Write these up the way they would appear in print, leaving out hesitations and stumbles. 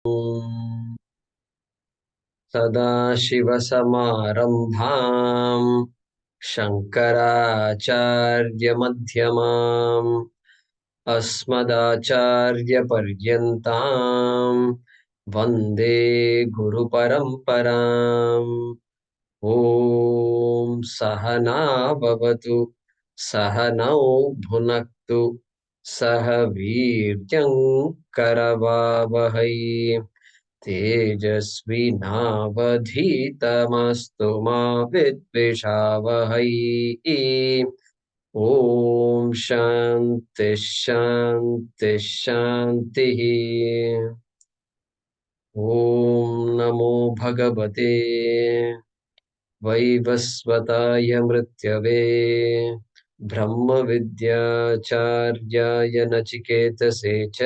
सदाशिवसमारम्भाम् शङ्कराचार्यमध्यमाम् अस्मदाचार्यपर्यन्ताम् वन्दे गुरुपरम्पराम्। ॐ सहना भवतु सहनौ भुनक्तु सह वीर्यं करवावहै तेजस्विनावधीतमस्तु मा विद्विषावहै। ॐ शान्ति शान्ति शान्तिः। ॐ नमो भगवते वैवस्वताय मृत्यवे ब्रह्मविद्याचार्याय नचिकेतसे च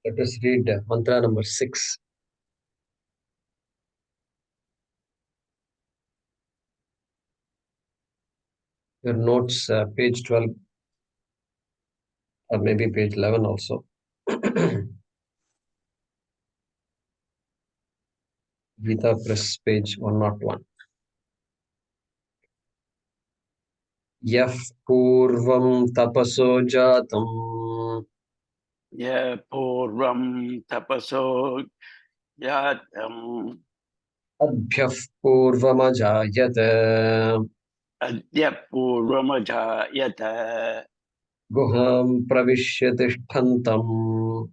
Let us read mantra number 6. Your notes, page 12, or maybe page 11 also. Gita Press, page 101. Yaf purvam tapaso jatam Ya purvam tapaso yatam adhyaf purvamajayata adya purvamajayata guham pravishya tishthantam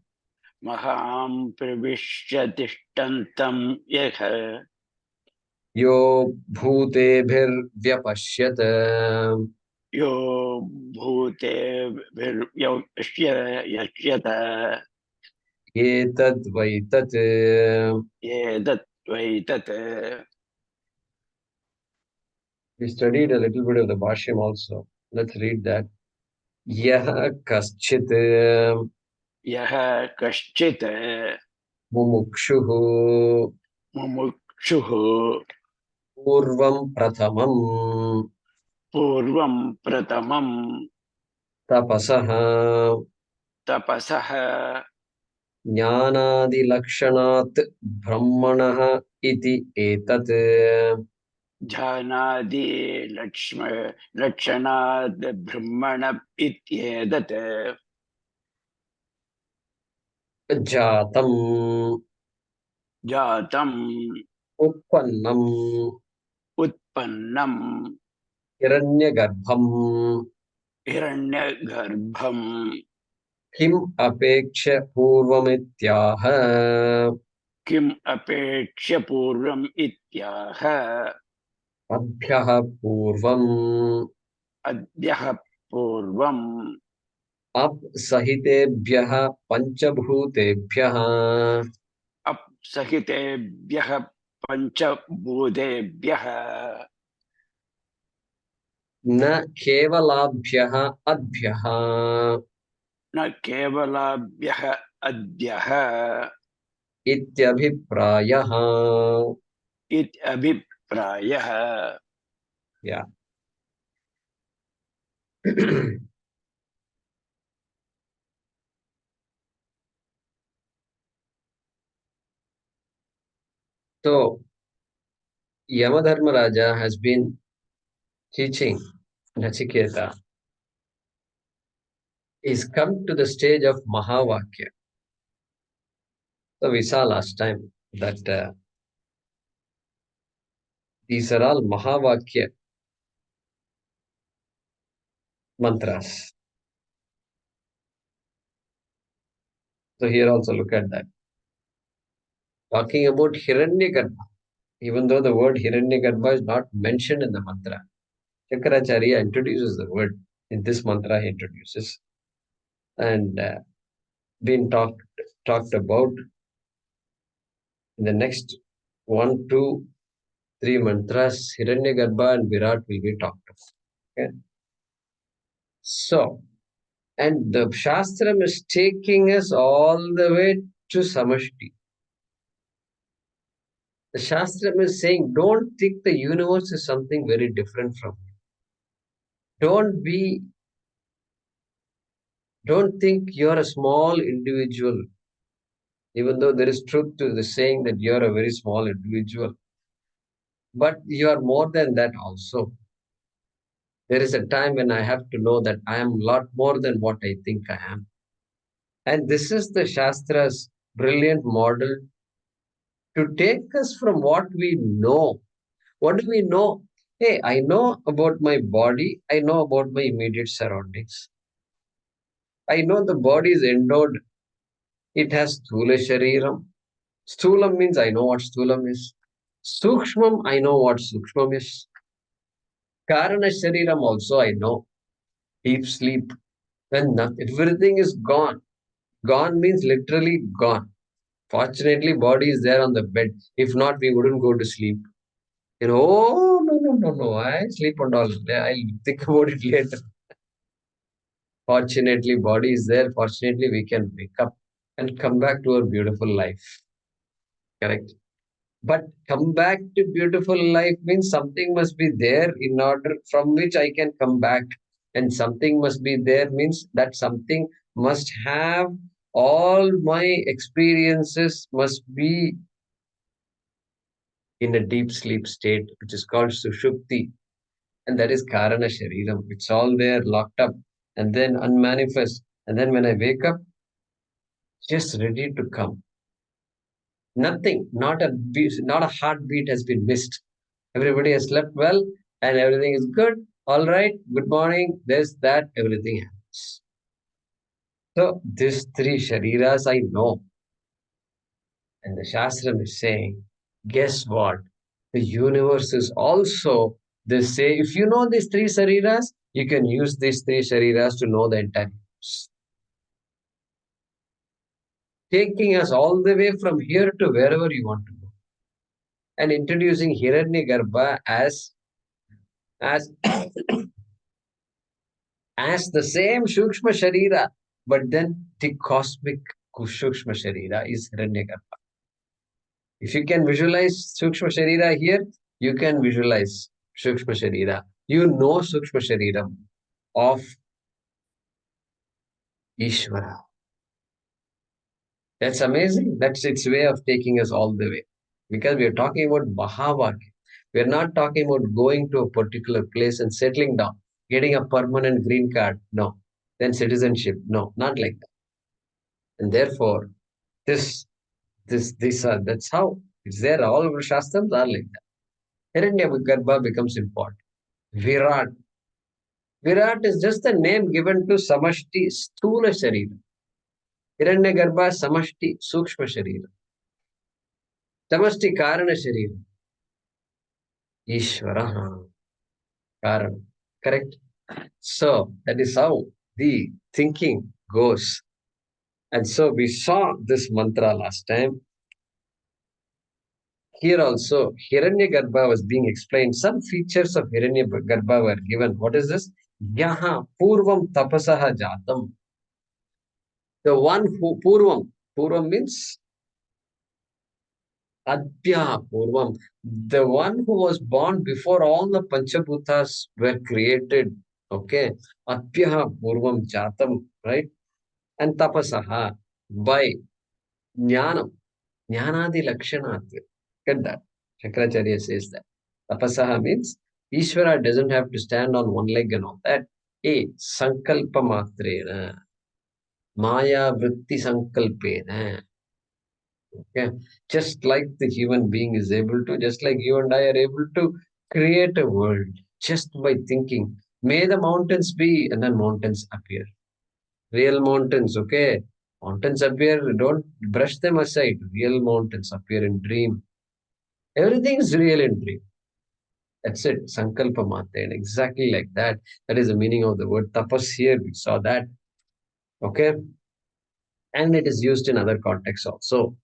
maham pravishya tishtantam yaha yo bhutebhir vyapashyata yo bhute yashyata etad vaitat. yedat vaitat. We studied a little bit of the Bhaashyam also. Let's read that. Yaha kaschit Yaha kaschit mumukshuhu mumukshuhu purvam prathamam purvam pratamam tapasaha tapasaha ज्ञानादिलक्षणात् ब्रह्मणः इति एतत् Jhanadi Lakshmanad Brahmana Ityedat जातम् Jatam उत्पन्नम् Utpannam हिरण्यगर्भम् Hiranyagarbham किम् अपेक्ष्य पूर्वमित्याह Kim Apekshya Purvam Ityaha अभ्यः पूर्वम् Adhyaha Purvam अपसहितेभ्यः पञ्चभूतेभ्यः Apsahitebhyaha Panchabhutebhyaha न केवलाभ्यः अभ्यः Na Kevalabhyaha Adhyaha इत्यभिप्रायः. It Abhiprayah. Yeah. So Yamadharmaraja has been teaching Nachiketa. He's come to the stage of Mahavakya. So we saw last time that these are all Mahavakya mantras. So here also look at that. Talking about Hiranyagarbha, even though the word Hiranyagarbha is not mentioned in the mantra, Shankaracharya introduces the word. In this mantra he introduces. And been talked about In the next 1, 2, 3 mantras, Hiranyagarbha and Virat will be talked of. Okay. So, and the Shastram is taking us all the way to Samashti. The Shastram is saying, don't think the universe is something very different from you. Don't think you're a small individual, even though there is truth to the saying that you're a very small individual. But you are more than that also. There is a time when I have to know that I am a lot more than what I think I am. And this is the Shastra's brilliant model to take us from what we know. What do we know? Hey, I know about my body. I know about my immediate surroundings. I know the body is endowed. It has Sthula Shariram. Sthulam means I know what Sthulam is. Sukshmam, I know what Sukshmam is. Karana Shariram also I know. Deep sleep. When everything is gone. Gone means literally gone. Fortunately, body is there on the bed. If not, we wouldn't go to sleep. Oh, no, no, no, no. I sleep and all. I'll think about it later. Fortunately, body is there. Fortunately, we can wake up and come back to our beautiful life. Correct. But come back to beautiful life means something must be there in order from which I can come back. And something must be there means that something must have all my experiences must be in a deep sleep state, which is called Sushupti. And that is Karana Shariram. It's all there locked up and then unmanifest. And then when I wake up, just ready to come. Nothing, not a heartbeat has been missed. Everybody has slept well and everything is good. All right, good morning. This, that, everything happens. So, these three Shariras I know. And the Shastram is saying, guess what? The universe is also, they say, if you know these three Shariras, you can use these three Shariras to know the entire universe. Taking us all the way from here to wherever you want to go. And introducing Hiranyagarbha as as the same Shukshma Sharira, but then the cosmic Shukshma Sharira is Hiranyagarbha. If you can visualize Shukshma Sharira here, you can visualize Shukshma Sharira. You know Shukshma Sharira of Ishvara. That's amazing. That's its way of taking us all the way. Because we are talking about Mahavakya. We are not talking about going to a particular place and settling down, getting a permanent green card. No. Then citizenship. No, not like that. And therefore, these are, that's how it's there. All our Shastrams are like that. Hiranyagarbha becomes important. Virat. Virat is just the name given to Samashti Sthula Sharira. Hiranyagarbha Samashti Sukshma Sharira. Samashti Karana Sharira. Ishvara. Karana. Correct? So that is how the thinking goes. And so we saw this mantra last time. Here also, Hiranyagarbha was being explained. Some features of Hiranyagarbha were given. What is this? Yaha Purvam Tapasaha Jatam. The one who Purvam means Adhyaya Purvam. The one who was born before all the Panchabhutas were created. Okay. Adhyaya Purvam Jatam, right? And Tapasaha by Jnanam. Jnanadi Lakshanat. Get that. Shankaracharya says that. Tapasaha means Ishvara doesn't have to stand on one leg and all that. Sankalpa matrena. Maya vritti sankalpena. Okay. Just like the human being is able to, just like you and I are able to create a world just by thinking. May the mountains be, and then mountains appear. Real mountains, okay? Mountains appear, don't brush them aside. Real mountains appear in dream. Everything is real in dream. That's it. Sankalpa Mate. Exactly like that. That is the meaning of the word tapas here. We saw that. Okay. And it is used in other contexts also.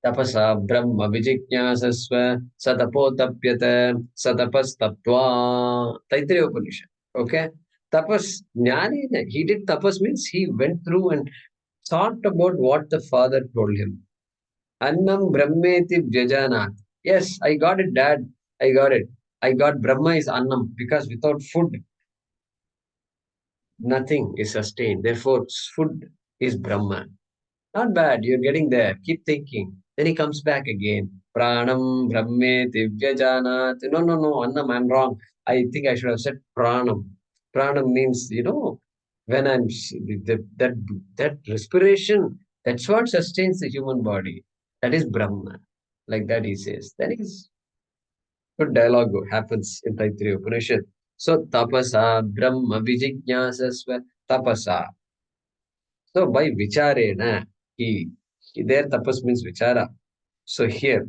Tapasa Brahma Vijijnasasva Satapotapyata Satapastaptva. Taittiriya Upanishad. Okay? Tapas, Jnani, he did tapas means he went through and thought about what the father told him. Annam Brahmeti Vyajanat. Yes, I got it, dad. I got it. I got Brahma is Annam because without food, nothing is sustained. Therefore, food is Brahma. Not bad. You're getting there. Keep thinking. Then he comes back again. Pranam Brahme Divyajanat. No, no, no. Annam, I'm wrong. I think I should have said pranam. Pranam means, when that that respiration, that's what sustains the human body. That is Brahma. Like that he says. That is good dialogue happens in Taittiriya Upanishad. So tapasa Brahma Vijijnasasva tapasa. So by vicharena, there tapas means vichara. So here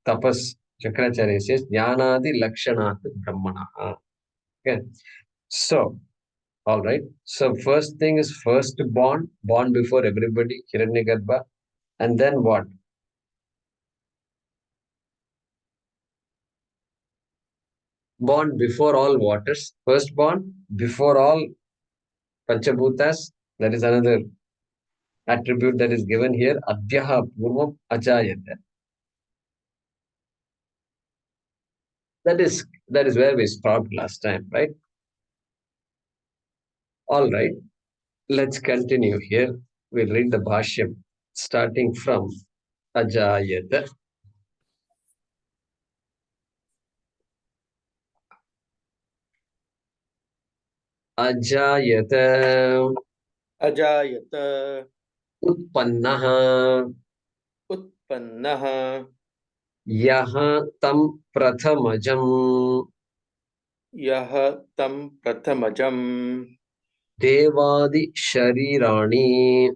tapas Shankaracharya says jnanadi lakshanat brahmana. Okay. So all right. So first thing is first born before everybody, Hiranyagarbha, and then what? Born before all waters. First born before all Panchabhutas. That is another attribute that is given here. Adhyaha purvam ajayata. That is where we stopped last time, right? All right. Let's continue here. We'll read the Bhaashyam starting from Adhyaya. Adhyayata अजायत Utpannaha उत्पन्नः Yaha Tam Prathamajam यः तं प्रथमजम् Devadi Sharirani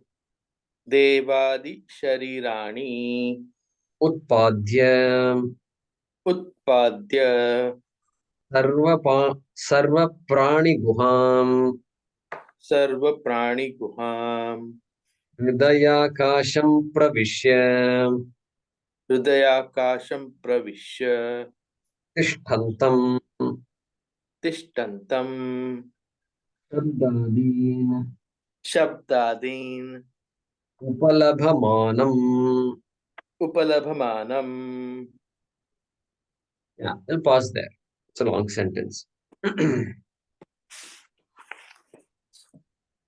देवादिशरीराणि Utpadya उत्पाद्य Sarva Prani Guham सर्वप्राणिगुहाम् Hridayakasham Pravishya हृदयाकाशं प्रविश्य Tishthantam तिष्ठन्तं Shabdadin शब्दादीन् Upalabhamanam. उपलभमानम्. Yeah, I'll pause there. It's a long sentence. So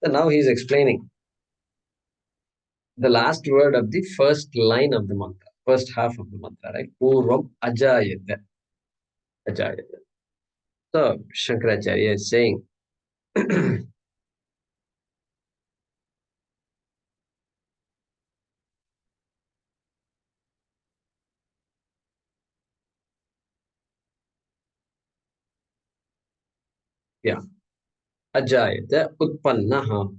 now he's explaining the last word of the first line of the mantra, first half of the mantra, right? Purvam ajayata. Ajayata. So Shankaracharya is saying, yeah, ajayata utpannaha.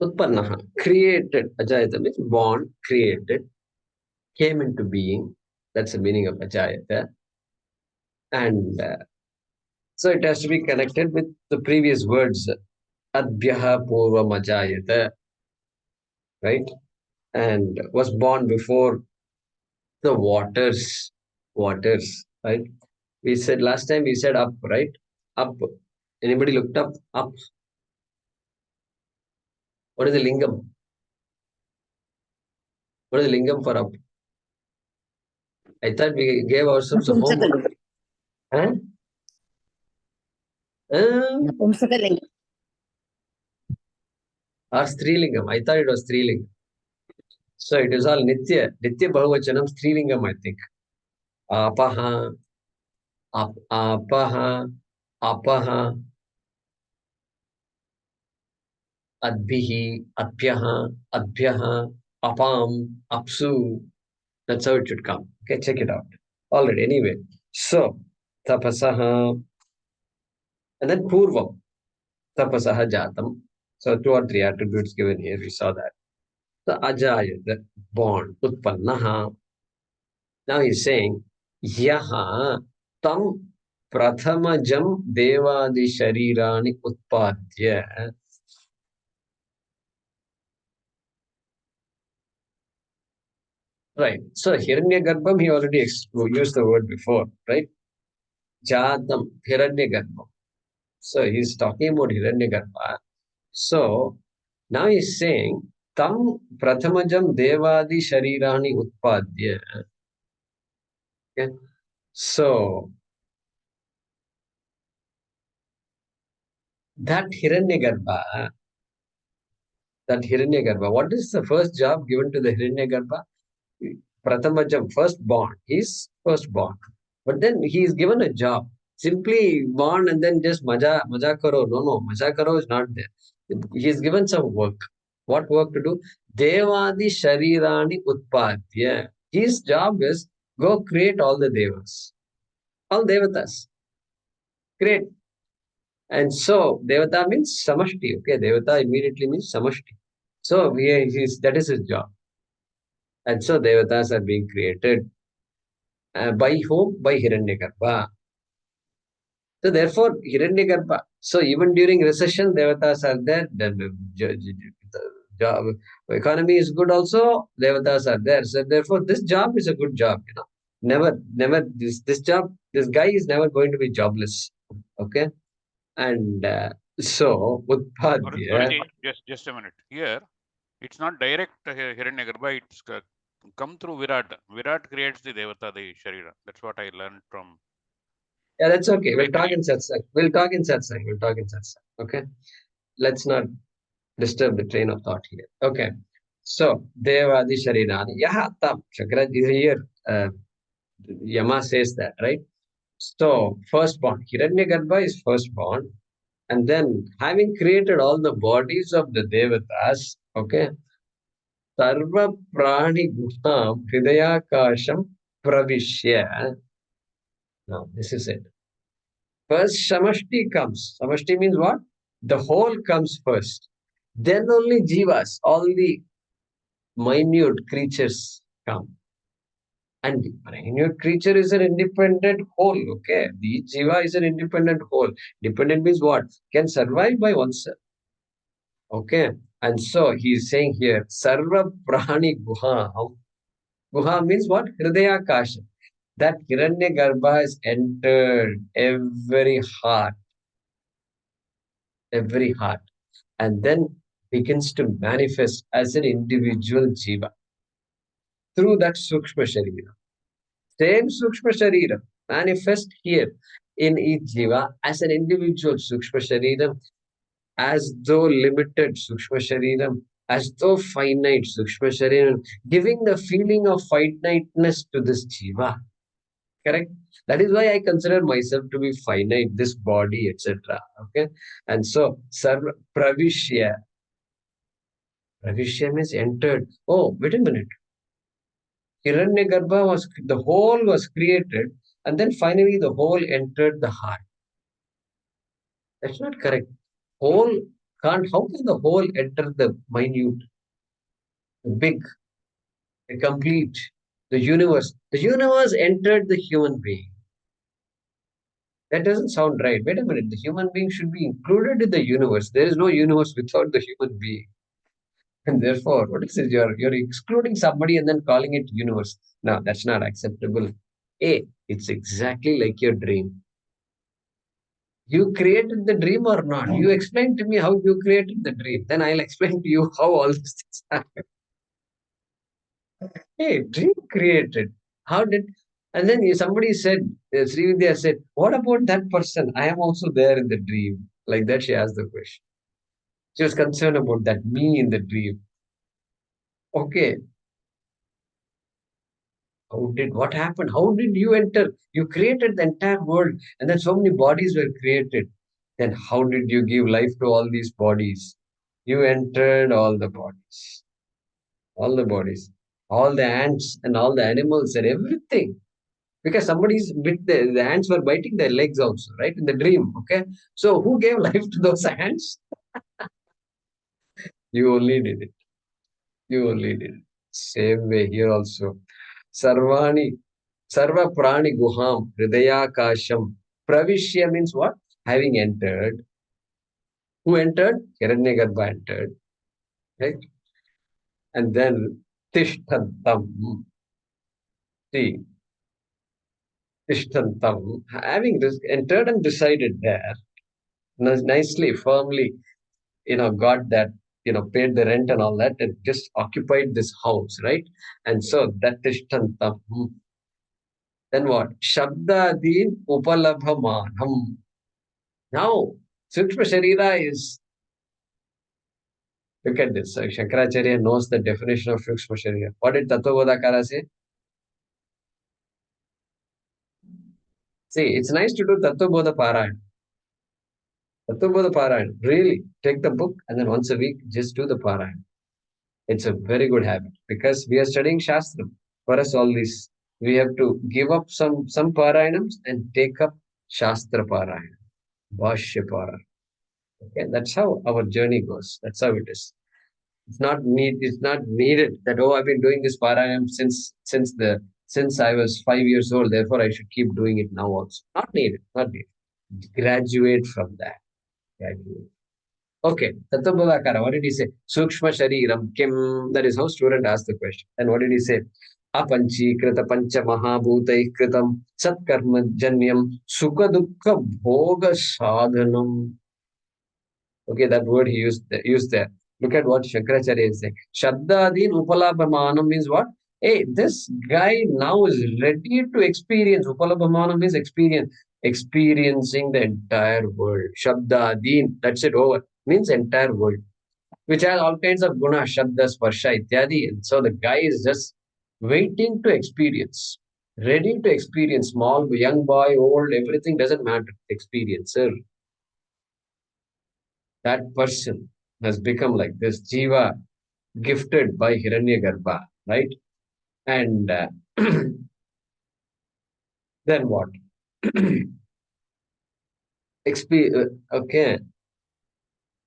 Utpannaha, created. Ajayata means born, created, came into being. That's the meaning of ajayata. And so it has to be connected with the previous words. Adhyaha purvam ajayata, right? And was born before the waters, right? We said last time, we said up, right? Up. Anybody looked up? What is the lingam? What is the lingam for up? I thought we gave ourselves a homework. Huh? Napumsakalingam. Or Strilingam. I thought it was Strilingam. So it is all Nitya. Nitya Bahuvachanam Strilingam, I think. Apaha, apaha, apaha, adbihi, adbhyaha, adbhyaha, apam, apsu. That's how it should come. Okay, check it out. All right, anyway. So, tapasaha, and then purvam, tapasaha jatam. So, two or three attributes given here. We saw that. So, ajaya, the born, utpannaha. Now he's saying, yaha tam prathamajam devadi sharirani utpadya. Right. So Hiranyagarbham, he already used the word before, right? Jatam, Hiranyagarbham. So he's talking about Hiranyagarbha. So now he's saying, Tam Prathamajam Devadi Sharirani Utpadya. Okay. So that Hiranyagarbha, what is the first job given to the Hiranyagarbha? Prathamajam, firstborn. He's firstborn. But then he is given a job. Simply born and then just maja karo. No, maja karo is not there. He is given some work. What work to do? Devadi Sharirani Utpadya. His job is go create all the devas, all devatas. Create. And so Devata means Samashti. Okay, Devata immediately means Samashti. So that is his job. And so devatas are being created. By whom? By Hiranyagarbha. So therefore, Hiranyagarbha. So even during recession, devatas are there. Then the job, economy is good also. Devatas are there. So therefore, this job is a good job. Never this job. This guy is never going to be jobless. Okay, and so Utpadya. Guruji, just a minute. Here, it's not direct Hiranyagarbha, it's come through Virat. Virat creates the Devata, the Sharira. That's what I learned from. Yeah, that's okay. We'll talk in satsang. Okay, let's not disturb the train of thought here. Okay. So, Devadi Sharirani. Yahatam. Shankara is here. Yama says that, right? So, firstborn. Hiranyagarbha is firstborn. And then, having created all the bodies of the Devatas, okay, Sarva Prani Guham Hridayakasham Pravishya. Now, this is it. First, Samashti comes. Samashti means what? The whole comes first. Then only Jivas, all the minute creatures come. And the minute creature is an independent whole, okay? The Jiva is an independent whole. Dependent means what? Can survive by oneself, okay? And so he is saying here, Sarva Prani Guha. Guha means what? Hridaya Kasha. That Hiranyagarbha has entered every heart, and then begins to manifest as an individual Jiva through that Sukshma Sharira. Same Sukshma Sharira manifest here in each Jiva as an individual Sukshma Sharira, as though limited Sukshma Sharira, as though finite Sukshma Sharira, giving the feeling of finiteness to this Jiva. Correct? That is why I consider myself to be finite, this body, etc. Okay? And so, Sarva Pravishya. Pravishya means entered. Oh, wait a minute. Hiranyagarbha the whole was created, and then finally the whole entered the heart. That's not correct. Whole can't, how can the whole enter the minute, the big, the complete, the universe? The universe entered the human being. That doesn't sound right. Wait a minute. The human being should be included in the universe. There is no universe without the human being. And therefore, what is it? You're excluding somebody and then calling it universe. No, that's not acceptable. It's exactly like your dream. You created the dream or not? You explain to me how you created the dream. Then I'll explain to you how all these things happen. Hey, dream created. How did? And then somebody said, Srividya said, what about that person? I am also there in the dream. Like that, she asked the question. She was concerned about that, me in the dream. Okay, what happened? How did you enter? You created the entire world, and then so many bodies were created. Then how did you give life to all these bodies? You entered all the bodies, all the bodies, all the ants and all the animals and everything. Because somebody's bit the ants were biting their legs also, right? In the dream. Okay. So who gave life to those ants? You only did it. You only did it. Same way here also. Sarvani, Sarva Prani Guham, Hridayakasham. Pravishya means what? Having entered. Who entered? Hiranyagarbha entered. Right? And then Tishtantam. See, Tishtantam, having entered and decided there, nicely, firmly, got that, paid the rent and all that, and just occupied this house, right? And so that Tishtantam. Then what? Shabdadin upalabhamanam. Now, Sukshma Sharira is, look at this. Shankaracharya knows the definition of Sukshma Sharira. What did Tattvabodhakara say? See, it's nice to do Tattvabodha Parayana. Tattvabodha Parayana. Really, take the book and then once a week, just do the Parayana. It's a very good habit because we are studying Shastram. For us, all this, we have to give up some Parayanams and take up Shastra Parayana, Bhaashyam Parayana. Okay, that's how our journey goes. That's how it is. It's not needed that, oh, I've been doing this Parayam since I was 5 years old, therefore I should keep doing it now also. Not needed, not needed. Graduate from that. Graduate. Okay, Tattvabodhakara, what did he say? Sukshma Shariram Kim. That is how student asked the question. And what did he say? Apanchikrita Pancha Mahabhutai Kritam Satkarma Janyam Sukha Dukkha Bhoga Sadhanam. Okay, that word he used there. Look at what Shankaracharya is saying. Shaddadin Upalabhamanam means what? Hey, this guy now is ready to experience. Upalabhamanam means experiencing the entire world. Shabdadin, that's it, over. Means entire world. Which has all kinds of guna, shabda, sparsha, ityadi. And so the guy is just waiting to experience. Ready to experience. Small, young boy, old, everything doesn't matter. Experiencer. That person has become like this jiva gifted by Hiranyagarbha, right? And then what? Okay,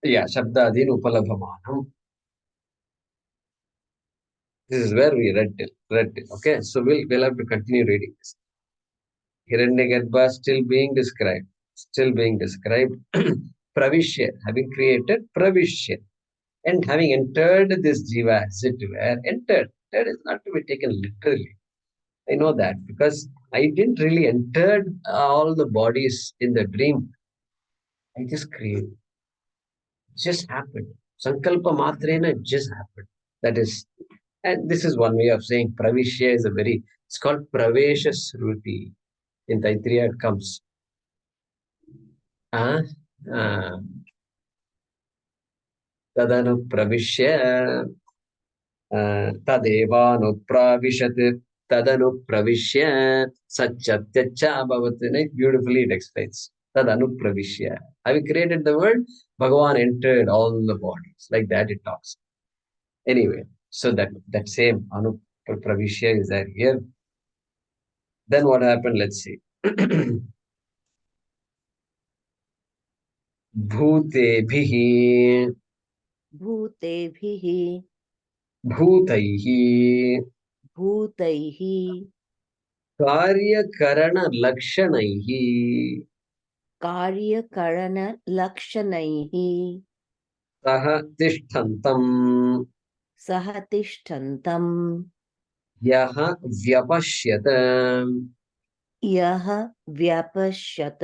yeah, Shabdadin Upalabhamanam. This is where we read it. Okay, so we'll have to continue reading this. Hiranyagarbha still being described. Pravishya, having created Pravishya, and having entered this jiva, as it were, entered. That is not to be taken literally. I know that because I didn't really enter all the bodies in the dream. I just created. It just happened. Sankalpa matrena just happened. That is, and this is one way of saying Pravishya is it's called Pravesha Sruti. In Taittiriya it comes. Ah, Tadanu Pravishya. Tadevanupravishat tadanupravishya satchatyacha bhavat. Beautifully it explains. Tadanupravishya. Having created the world, Bhagavan entered all the bodies. Like that it talks. Anyway, so that same anupravishya is there here. Then what happened? Let's see. Bhutebhihi भूतेभिः bhutaihi भूतैः कार्यकरणलक्षणैः कार्यकरणलक्षणैः सह तिष्ठन्तम् सह तिष्ठन्तम् यः व्यपश्यत यः व्यपश्यत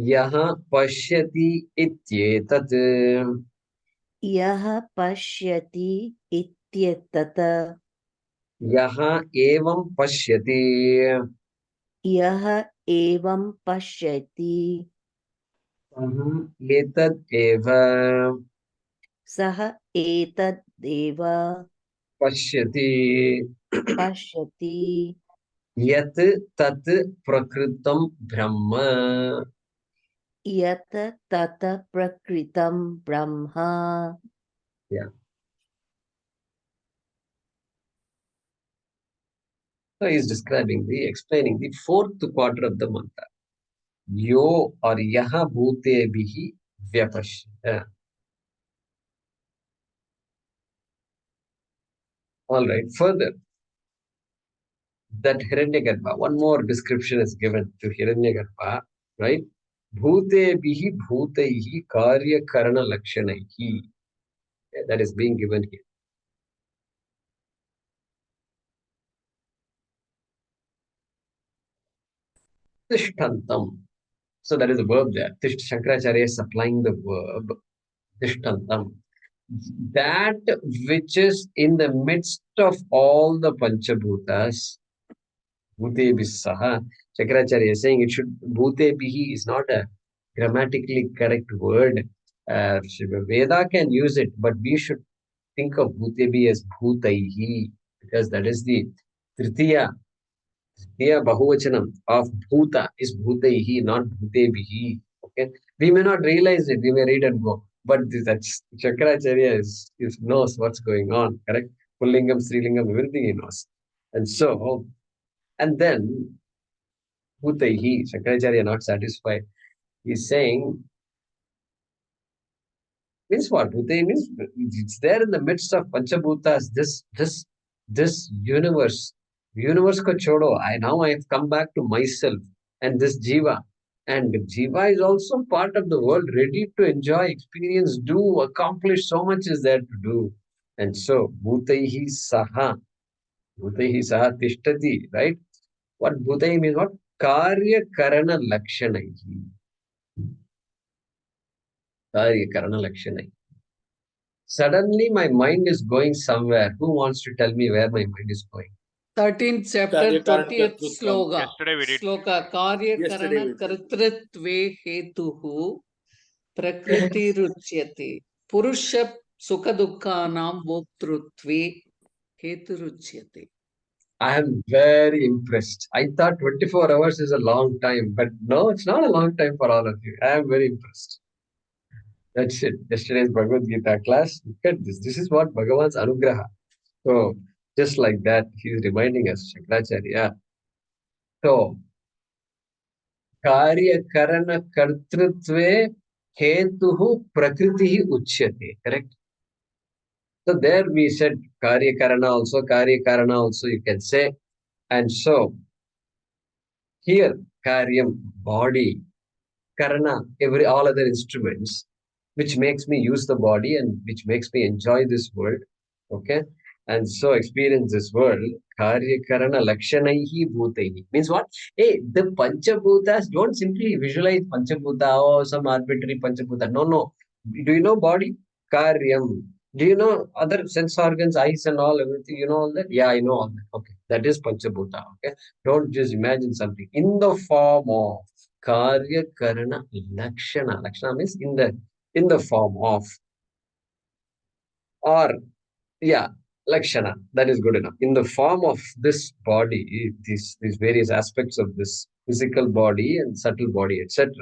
यः पश्यति इत्येतत् यः पश्यति इत्येतत् यः एवं पश्यति यः एवं पश्यति सः एतद् एव सः एतदेव पश्यति पश्यति यत् तत् प्रकृतं ब्रह्म. यत् तत् प्रकृतं ब्रह्म. Yeah. So he is explaining the fourth quarter of the mantra. Yo or yaha bhute bihi vyapashya. All right. Further, that Hiranyagarbha, one more description is given to Hiranyagarbha, right? Bhute bihi bhutaihi karya karana lakshanaihi. That is being given here. Tishtantam. So that is the verb there. Shankaracharya is supplying the verb Tishtantam. That which is in the midst of all the Panchabhutas, Bhutebi Saha. Shankaracharya is saying it should, Bhutebihi is not a grammatically correct word. Veda can use it, but we should think of Bhutebi as Bhutaihi, because that is the Tritiya Bahuvachanam of Bhuta is Bhutaihi, not Bhutebihi. Okay, we may not realize it, we may read and go, but that's Shankaracharya knows what's going on, correct? Pullingam, Strilingam, everything he knows. And so, and then Bhutaihi, Shankaracharya not satisfied. He's saying, means what? Bhutai means it's there in the midst of Panchabhutas, this universe. Universe ko chodo. I have come back to myself and this Jiva. And Jiva is also part of the world, ready to enjoy, experience, do, accomplish. So much is there to do. And so, Bhutaihi Saha. Bhutaihi Saha Tishtati, right? What Bhutai means what? Karya Karana Lakshanaihi. Karya Karana Lakshanaihi. Suddenly, my mind is going somewhere. Who wants to tell me where my mind is going? 13th chapter, 20th sloka. Yesterday we did. Sloka. Karya Yesterday karana we did. kartritve hetuhu prakriti ruchyate. Purusha sukha dukkhanam bhoktrutve hetu ruchyate. I am very impressed. I thought 24 hours is a long time, but no, it's not a long time for all of you. I am very impressed. That's it. Yesterday's Bhagavad Gita class. Look at this. This is what Bhagavan's Anugraha. So, just like that, he is reminding us, Shankaracharya. So, Karya Karana Kartrutve Hetuhu Prakritihi Uchyate. Correct? So, there we said Karya Karana also, you can say. And so, here, Karyam, body, Karana, all other instruments, which makes me use the body and which makes me enjoy this world. Okay. And so experience this world. Karya Karana Lakshanaihi Bhutaihi. Means what? Hey, the Panchabhutas, don't simply visualize Panchabhuta or some arbitrary Panchabhuta. No. Do you know body? Karyam. Do you know other sense organs, eyes and all, everything? You know all that? Yeah, I know all that. Okay. That is Panchabhuta. Okay. Don't just imagine something. In the form of Karya Karana Lakshana. Lakshana means in the form of, or yeah, Lakshana. That is good enough. In the form of this body, these various aspects of this physical body and subtle body, etc.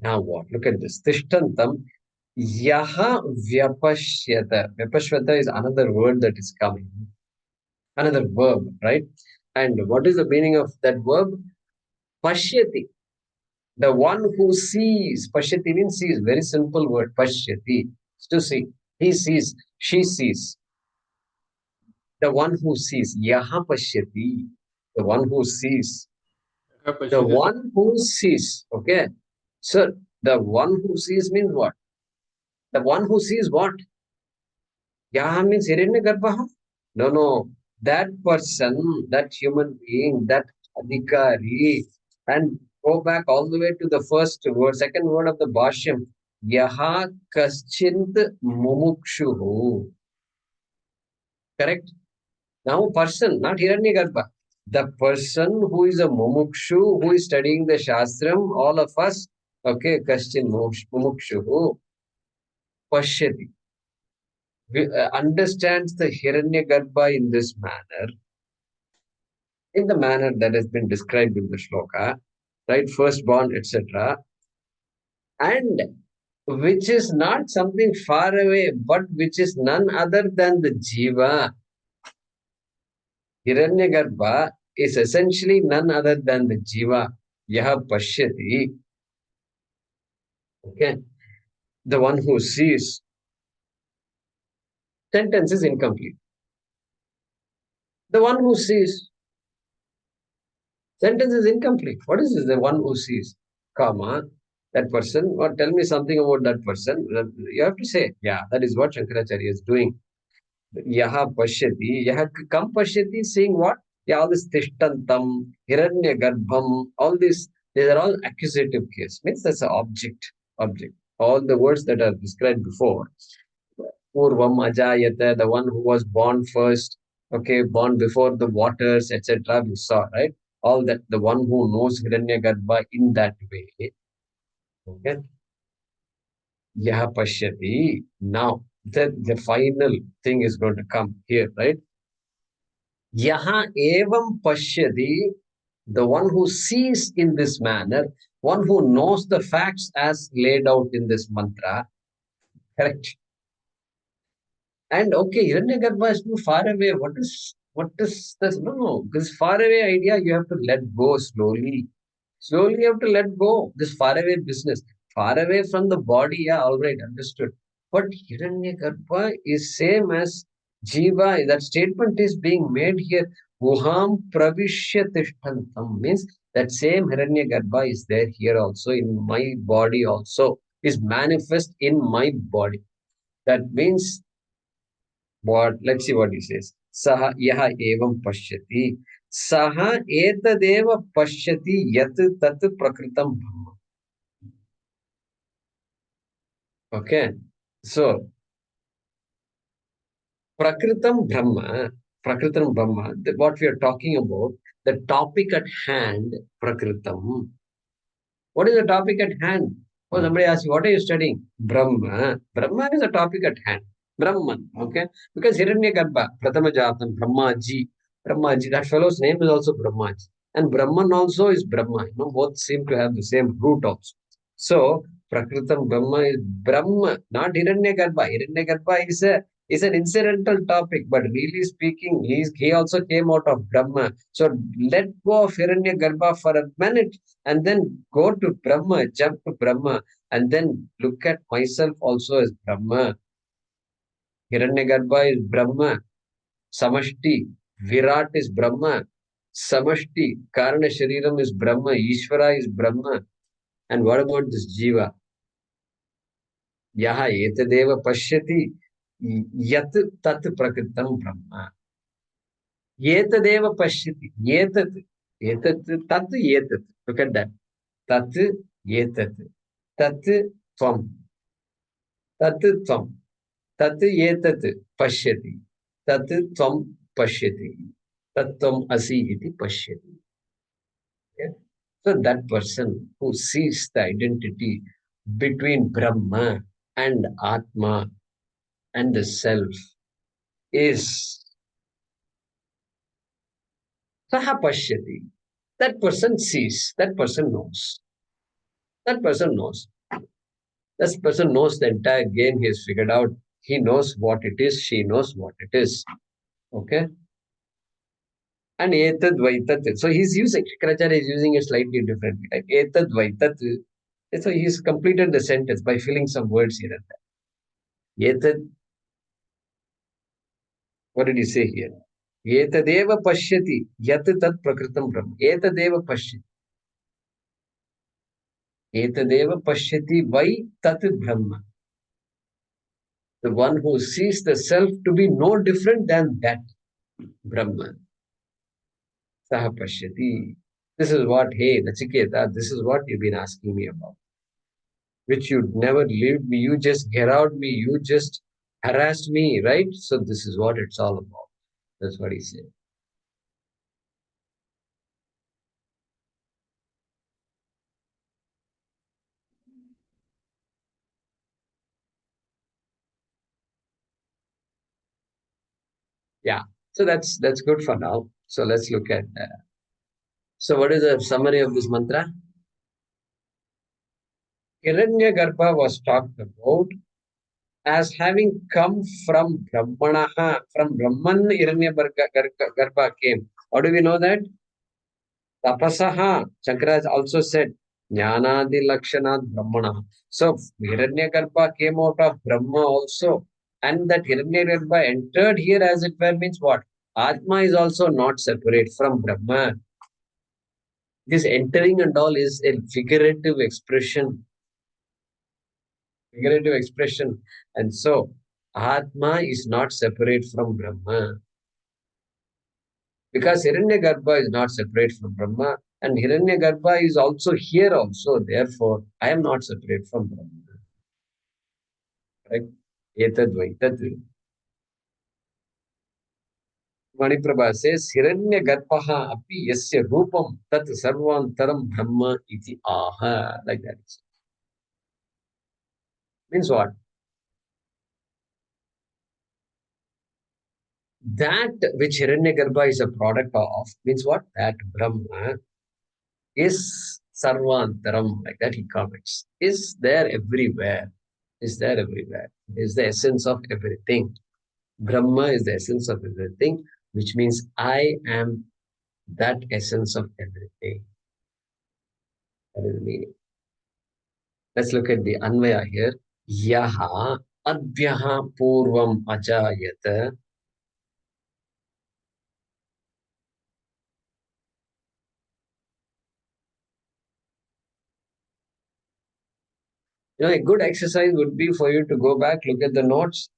Now what? Look at this. Tishtantam Yaha Vyapashyata. Vyapashyata is another word that is coming. Another verb, right? And what is the meaning of that verb? Pashyati. The one who sees, Pashyati means sees, very simple word, Pashyati, to see. He sees, she sees. The one who sees, Yaha Pashyati, the one who sees. The one who sees, okay. So, the one who sees means what? The one who sees what? Yaha means Hiranyagarbha? No. That person, that human being, that adhikari, and go back all the way to the first word, second word of the Bhaashyam. Yaha kaschint mumukshuhu. Correct? Now, person, not Hiranyagarbha. The person who is a mumukshu, who is studying the Shastram, all of us, okay, kaschin mumukshuhu, pashyati. Understands the Hiranyagarbha in this manner, in the manner that has been described in the shloka, right? Firstborn, etc. And which is not something far away, but which is none other than the Jiva. Hiranyagarbha is essentially none other than the Jiva. Yaha Pashyati. Okay. The one who sees. Sentence is incomplete. The one who sees. Sentence is incomplete. What is this? The one who sees, comma, that person, or tell me something about that person. You have to say, yeah, that is what Shankaracharya is doing. Yaha Pashyati. Yaha Kam Pashyati is saying what? Yeah, all this Tishtantam, Hiranyagarbham, all these are all accusative case. Means that's an object. Object. All the words that are described before. Purvam Ajayata, the one who was born first, okay, born before the waters, etc. We saw, right? All that, the one who knows Hiranyagarbha in that way. Okay. Yaha Pashyati. Now, the final thing is going to come here, right? Yaha evam Pashyati, the one who sees in this manner, one who knows the facts as laid out in this mantra, correct? And okay, Hiranyagarbha is too far away. What is this? No, this far away idea you have to let go slowly. Slowly you have to let go this far away business. Far away from the body, yeah, all right, understood. But Hiranyagarbha is same as Jiva. That statement is being made here. Guham pravishya tishtantam means that same Hiranyagarbha is there here also in my body also, is manifest in my body. That means what? Let's see what he says. Saha yaha evam pashyati. Saha etadeva pashyati yat tat prakritam brahma. Okay. So, prakritam brahma, what we are talking about, the topic at hand, prakritam. What is the topic at hand? Oh, somebody asks you, what are you studying? Brahma. Brahma is a topic at hand. Brahman. Okay. Because Hiranyagarbha, Pratama Jatam, Brahmaji. Brahmaji. That fellow's name is also Brahmaji. And Brahman also is Brahma. You know, both seem to have the same root also. So, Prakritam Brahma is Brahma, not Hiranyagarbha. Hiranyagarbha is an incidental topic, but really speaking, he also came out of Brahma. So, let go of Hiranyagarbha for a minute and then go to Brahma, jump to Brahma, and then look at myself also as Brahma. Hiranyagarbha is Brahma, Samashti, Virat is Brahma, Samashti, Karana Shariram is Brahma, Ishvara is Brahma. And what about this Jiva? Yaha etadeva pashyati yat tat prakritam Brahma. Etadeva pashyati, tat etat. Look at that. Tat etat. Tat tvam. Tat tvam. Tat etat pashyati. Tat tvam pashyati. Tat tvam asi iti pashyati. Okay? So that person who sees the identity between Brahma and Atma and the self is saha pashyati. That person sees, that person knows. That person knows. That person knows the entire game he has figured out. He knows what it is, she knows what it is. Okay? And etad vaitat. So he's using, Shankaracharya is using it slightly differently. Like etad vaitat. So he's completed the sentence by filling some words here and there. Etad, what did he say here? Etadeva pashyati yat tat prakritam brahma. Etadeva pashyati. Etadeva pashyati vai tat brahma. The one who sees the self to be no different than that Brahman. Saha pashyati. This is what, hey, Nachiketa, this is what you've been asking me about. Which you never leave me, you just get out me, you just harassed me, right? So this is what it's all about. That's what he said. Yeah. So that's good for now. So let's look at so what is the summary of this mantra? Hiranyagarbha was talked about as having come from Brahmanaha, from Brahman Hiranyagarbha came. How do we know that? Tapasaha, Shankara also said, Jnanadi Lakshanat Brahmana. So Hiranyagarbha came out of Brahma also. And that Hiranyagarbha entered here as it were means what? Atma is also not separate from Brahma. This entering and all is a figurative expression. Figurative expression. And so Atma is not separate from Brahma. Because Hiranyagarbha is not separate from Brahma, and Hiranyagarbha is also here also. Therefore, I am not separate from Brahma. Correct? Etad Vaitad. Maniprabha says, Hiranyagarbha api yasya rupam tat sarvantaram Brahma iti aha. Like that. Means what? That which Hiranyagarbha is a product of means what? That Brahma is sarvantaram, like that he comments, is there everywhere. Is there everywhere. Is the essence of everything. Brahma is the essence of everything, which means I am that essence of everything. That is the meaning. Let's look at the Anvaya here. Yaha adhyaha purvam ajayata. A good exercise would be for you to go back, look at the notes,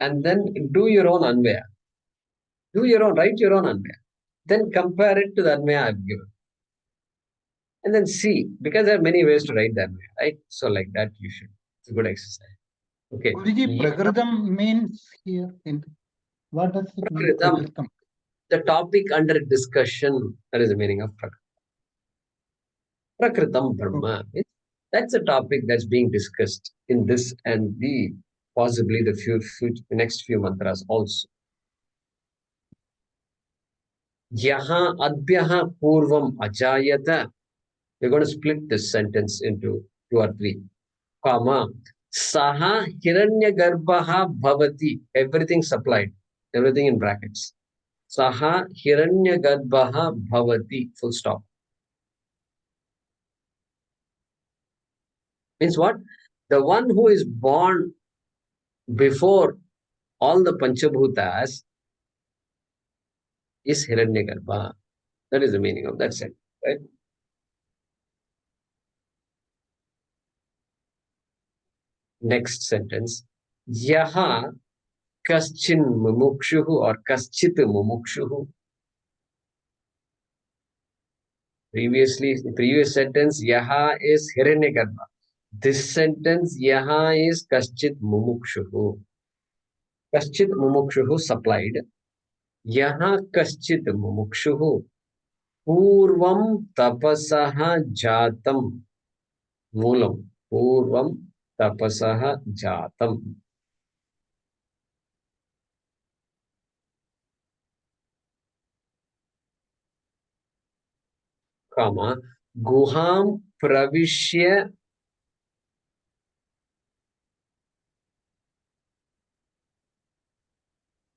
and then do your own Anvaya. Write your own Anvaya. Then compare it to the Anvaya I've given. And then see, because there are many ways to write the Anvaya, right? So like that you should. It's a good exercise. Okay. Guruji, Prakritam means here. What does it mean? Prakritam. The topic under discussion, that is the meaning of Prakritam. Prakritam Brahma. Okay. That's a topic that's being discussed in this and the possibly the next few mantras also. Yaha adhyaha purvam ajayata. We're going to split this sentence into 2 or 3. Kama. Saha hiranyagarbha bhavati. Everything supplied. Everything in brackets. Saha hiranyagarbha bhavati. Full stop. Means what? The one who is born before all the Panchabhutas is Hiranyagarbha. That is the meaning of that sentence, right? Next sentence. Yaha kaschin mumukshuhu or kaschit mumukshuhu. Previous sentence, Yaha is Hiranyagarbha. This sentence, Yaha is kaschit mumukshuhu. Kaschit mumukshuhu supplied. Yaha kaschit mumukshuhu. Purvam tapasaha jatam. Moolam. Purvam tapasaha jatam. Kama. Guham pravishya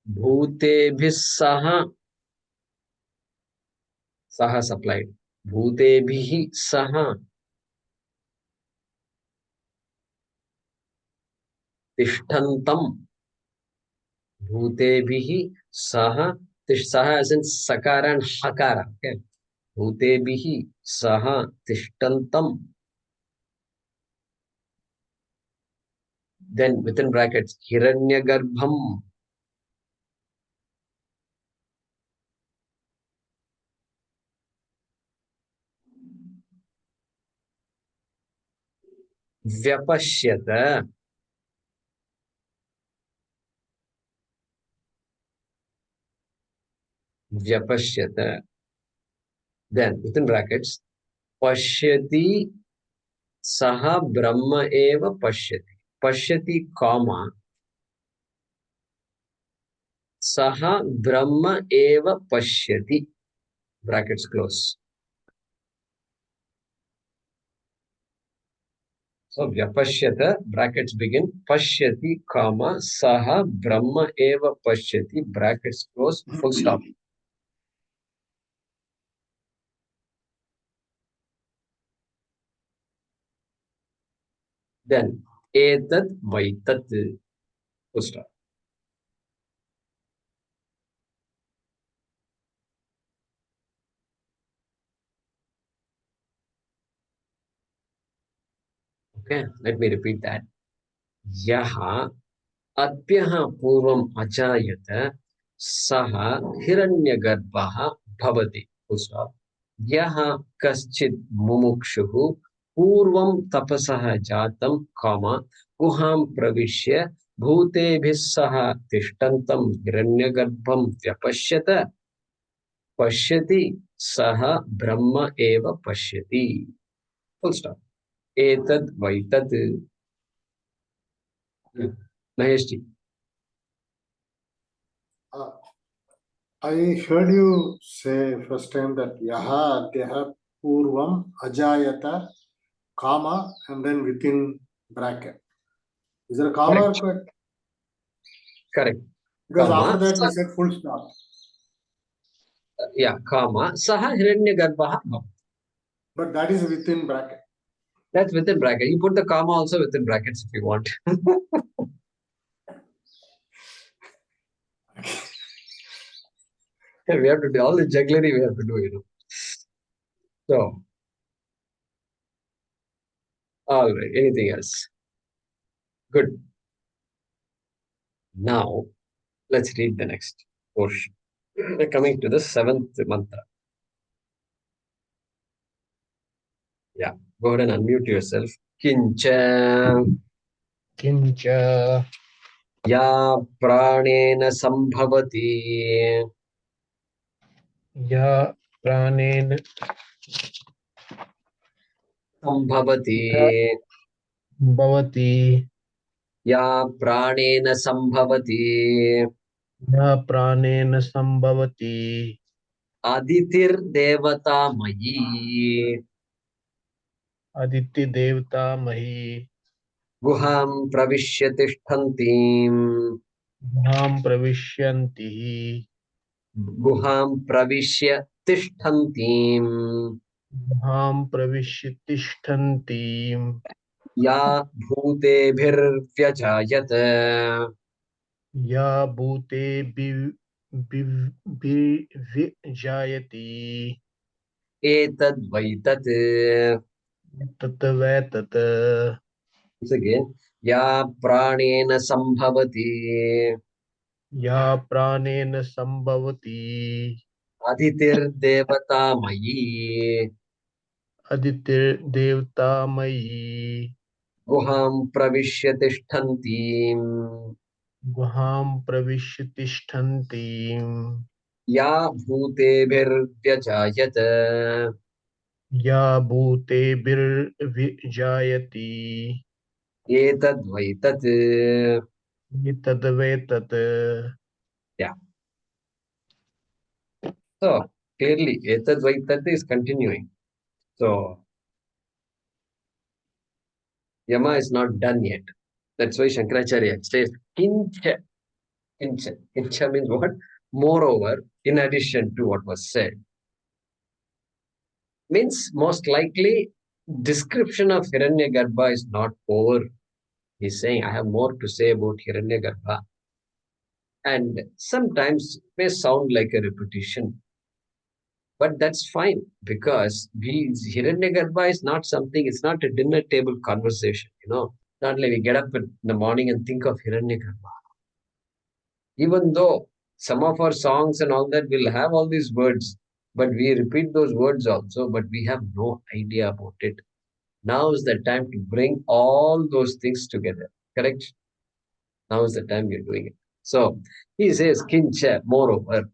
bhutebhis saha. Saha supplied. Bhutebhihi saha. Tishtantam. Bhutebhihi saha. Saha as in sakara and hakara. Okay. Bhutebhihi saha tishtantam. Then within brackets, Hiranyagarbham. Vyapashyata. Vyapashyata. Then within brackets, Pashyati saha brahma eva pashyati. Pashyati comma saha brahma eva pashyati. Brackets close. So vyapashyata, brackets begin, pashyati comma saha brahma eva pashyati, brackets close, full stop. Then etad vaitat, full stop. Okay, let me repeat that. Yaha adhyaha purvam ajayata saha hiranyagarbha bhavati. Full stop. Yaha kaschid mumukshuhu purvam tapasah jatam, comma, guham pravishya bhutebhis saha tishtantam hiranyagarbham vyapashyata pashyati saha brahma eva pashyati. Full stop. Etad vaitat. Maheshji. I heard you say first time that Yaha Adhyaya Purvam Ajayata, comma, and then within bracket. Is there a comma required? Correct. Because Comma, after that you said full stop. Yeah, comma, saha hiranyagarbha. But that is within bracket. That's within bracket. You put the comma also within brackets if you want. We have to do all the jugglery we have to do, So, all right. Anything else? Good. Now, let's read the next portion. We're coming to the 7th mantra. Yeah, go ahead and unmute yourself. Kincha Kincha ya pranena sambhavati ya pranen sambhavati bhavati ya pranena sambhavati ya pranen sambhavati aditir devata mayi aditya devta mahi guham pravishya tishtantim dham pravishyanti guham pravishya tishtantim dham pravishitishtanti ya bhutebhirvyajayat ya bhute vijayati etad vaitat. tatvatat Once again, ya pranena sambhavati ya pranen sambhavati aditir devata mayi aditya devta mahi guham pravishya tishtantim गुहां प्रविश्य तिष्ठन्तीं या भूतेभिर्व्यजायत या भूतेभिर्विजायति एतद्वैतत्. तद्वैतत्. Yeah. So clearly etadvaitat is continuing. So Yama is not done yet. That's why Shankaracharya says kincha. Kincha. Kincha means what? Moreover, in addition to what was said. Means most likely description of Hiranyagarbha is not over. He's saying, I have more to say about Hiranyagarbha. And sometimes it may sound like a repetition. But that's fine because Hiranyagarbha is not something, it's not a dinner table conversation, Not like we get up in the morning and think of Hiranyagarbha. Even though some of our songs and all that will have all these words, but we repeat those words also, but we have no idea about it. Now is the time to bring all those things together. Correct? Now is the time we're doing it. So he says, kincha, moreover.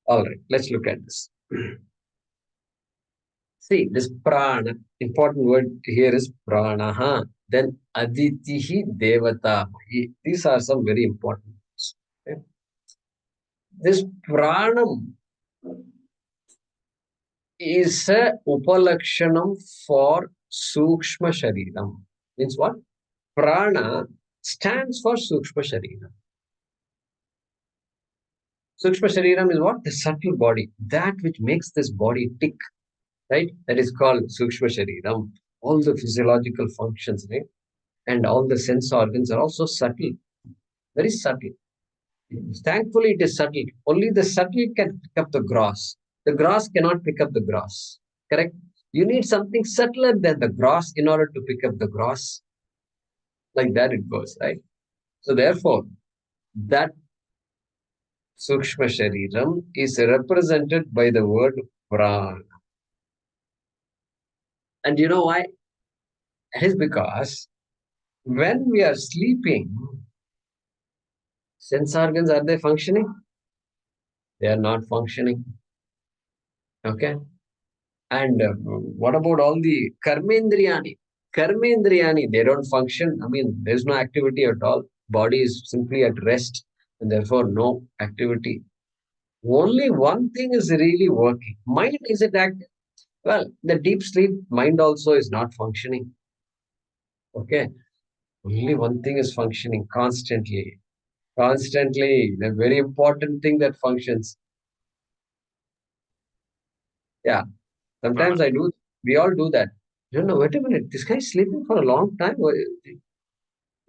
All right, let's look at this. See, this prana, important word here is pranaha. Then aditihi devata. These are some very important words. Okay? This pranam is a upalakshanam for sukshma shariram. Means what? Prana stands for sukshma shariram. Sukshma shariram is what? The subtle body. That which makes this body tick. Right? That is called sukshma shariram. All the physiological functions, right? And all the sense organs are also subtle. Very subtle. Thankfully, it is subtle. Only the subtle can pick up the gross. The gross cannot pick up the gross. Correct? You need something subtler than the gross in order to pick up the gross. Like that it goes, right? So therefore, that Sukshma Shariram is represented by the word Prana. And you know why? It is because when we are sleeping, sense organs, are they functioning? They are not functioning. Okay. And what about all the karmendriyani? Karmendriyani, they don't function. I mean, there's no activity at all. Body is simply at rest and therefore no activity. Only one thing is really working. Mind, is it active? Well, the deep sleep, mind also is not functioning. Okay. Only one thing is functioning constantly. Constantly. The very important thing that functions. Yeah. Sometimes we all do that. You don't know, wait a minute, this guy is sleeping for a long time.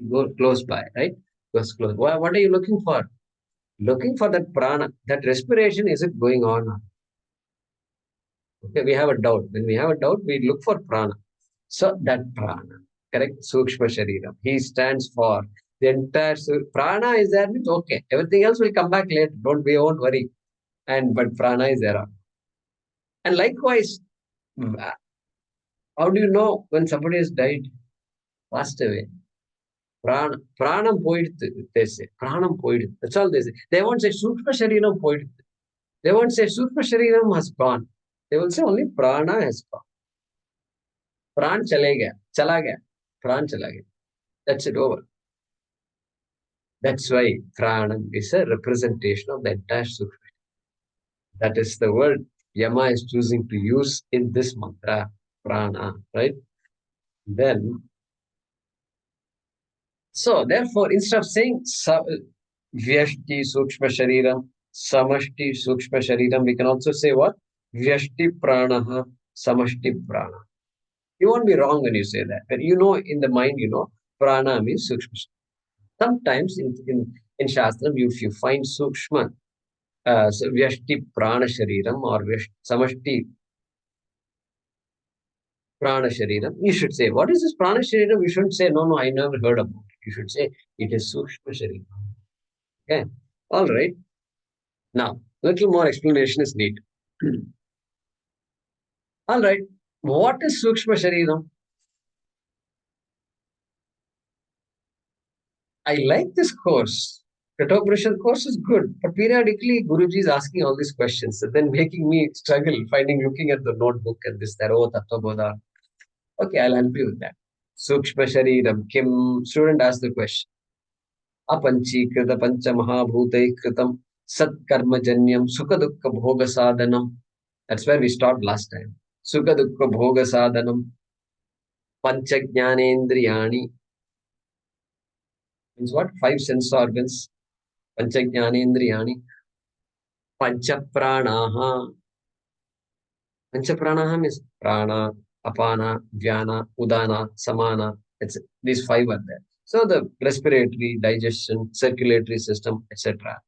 Go close by, right? Goes close. What are you looking for? Looking for that prana, that respiration, is it going on? Okay, we have a doubt. When we have a doubt, we look for prana. So that prana, correct? Sukshma Shariram. He stands for the entire prana is there, means okay. Everything else will come back later. Won't worry. But prana is there. And likewise, how do you know when somebody has died, passed away? Pranam poiduthu, they say. Pranam poiduthu. That's all they say. They won't say Sukshma Shariram poiduthu. They won't say Sukshma Shariram has gone. They will say only Prana has gone. Pran chale gaya. Chala gaya. Pran chala gaya. That's it, over. That's why Pranam is a representation of the entire Sukshma. That is the word Yama is choosing to use in this mantra. Prana, right? Then, so therefore, instead of saying Vyashti Sukshma Shariram, Samashti Sukshma Shariram, we can also say what? Vyashti Pranaha, Samashti Prana. You won't be wrong when you say that. But you know, in the mind, you know, Prana means Sukshma. Sometimes in Shastram, if you find Sukshma, so Vyashti Prana Shariram or Samashti Prana Shariram, you should say, what is this Prana Shariram? You shouldn't say, no, I never heard about it. You should say, it is Sukshma Shariram. Okay. All right. Now, a little more explanation is needed. All right. What is Sukshma Shariram? I like this course. Kathopanishad course is good, but periodically Guruji is asking all these questions and then making me struggle, looking at the notebook and this, that, oh, Tattva Bodha. Okay, I'll help you with that. Sukshma Shariram Kim. Student asked the question. Apanchikrita Pancha Mahabhutai Kritam Sat Karma Janyam Sukha Dukkha Bhoga Sadhanam. That's where we stopped last time. Sukha Dukkha Bhoga Sadhanam Pancha Jnanendriyani. Means what? 5 sense organs. Pancha Jnanendriyani. Pancha Pranaha. Pancha Pranaha means Prana, Apana, Vyana, Udana, Samana. These 5 are there. So the respiratory, digestion, circulatory system, etc.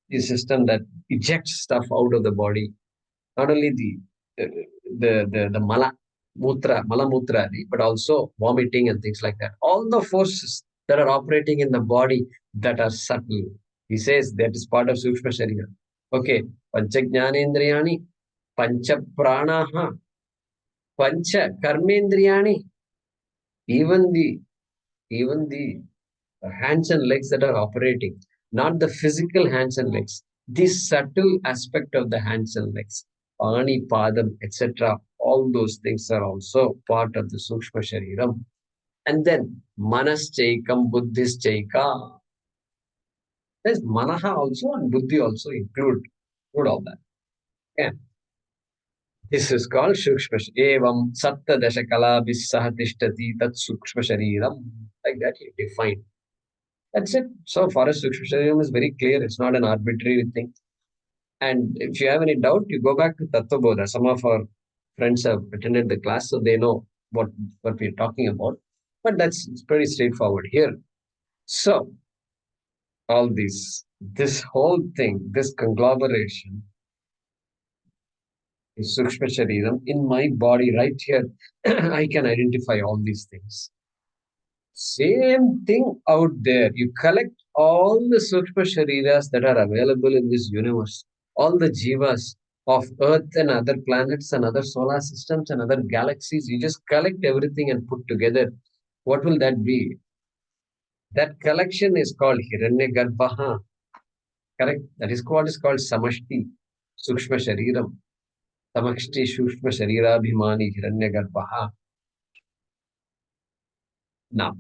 The system that ejects stuff out of the body. Not only the mala mutra, but also vomiting and things like that. All the forces that are operating in the body that are subtle. He says that is part of Sukshma Sharira. Okay, Pancha Jnanendriyani, Pancha Pranaha, Pancha Karmendriyani, even the hands and legs that are operating, not the physical hands and legs, the subtle aspect of the hands and legs, Pani, Padam, etc. All those things are also part of the Sukshma Shariram. And then Manas Chaikam, Buddhis Chaika. There's Manaha also and Buddhi also include all that. Yeah. This is called Sukshma Evam Satta Dasha Kala Bissaha Tishtati Tat Sukshma Shariram. Like that you define. That's it. So for us, Sukshma Shariram is very clear. It's not an arbitrary thing. And if you have any doubt, you go back to Tattva Bodha. Some of our friends have attended the class, so they know what we're talking about. But it's pretty straightforward here. So all this whole thing, this conglomeration is Sukshma Shariram. In my body right here, I can identify all these things. Same thing out there. You collect all the Sukshma Shariras that are available in this universe, all the Jivas of Earth and other planets and other solar systems and other galaxies, you just collect everything and put together. What will that be? That collection is called Hiranyagarbha. Correct? That is what is called Samashti, Sukshma Shariram. Samashti Sukshma Sharirabhimani Hiranyagarbha. Now,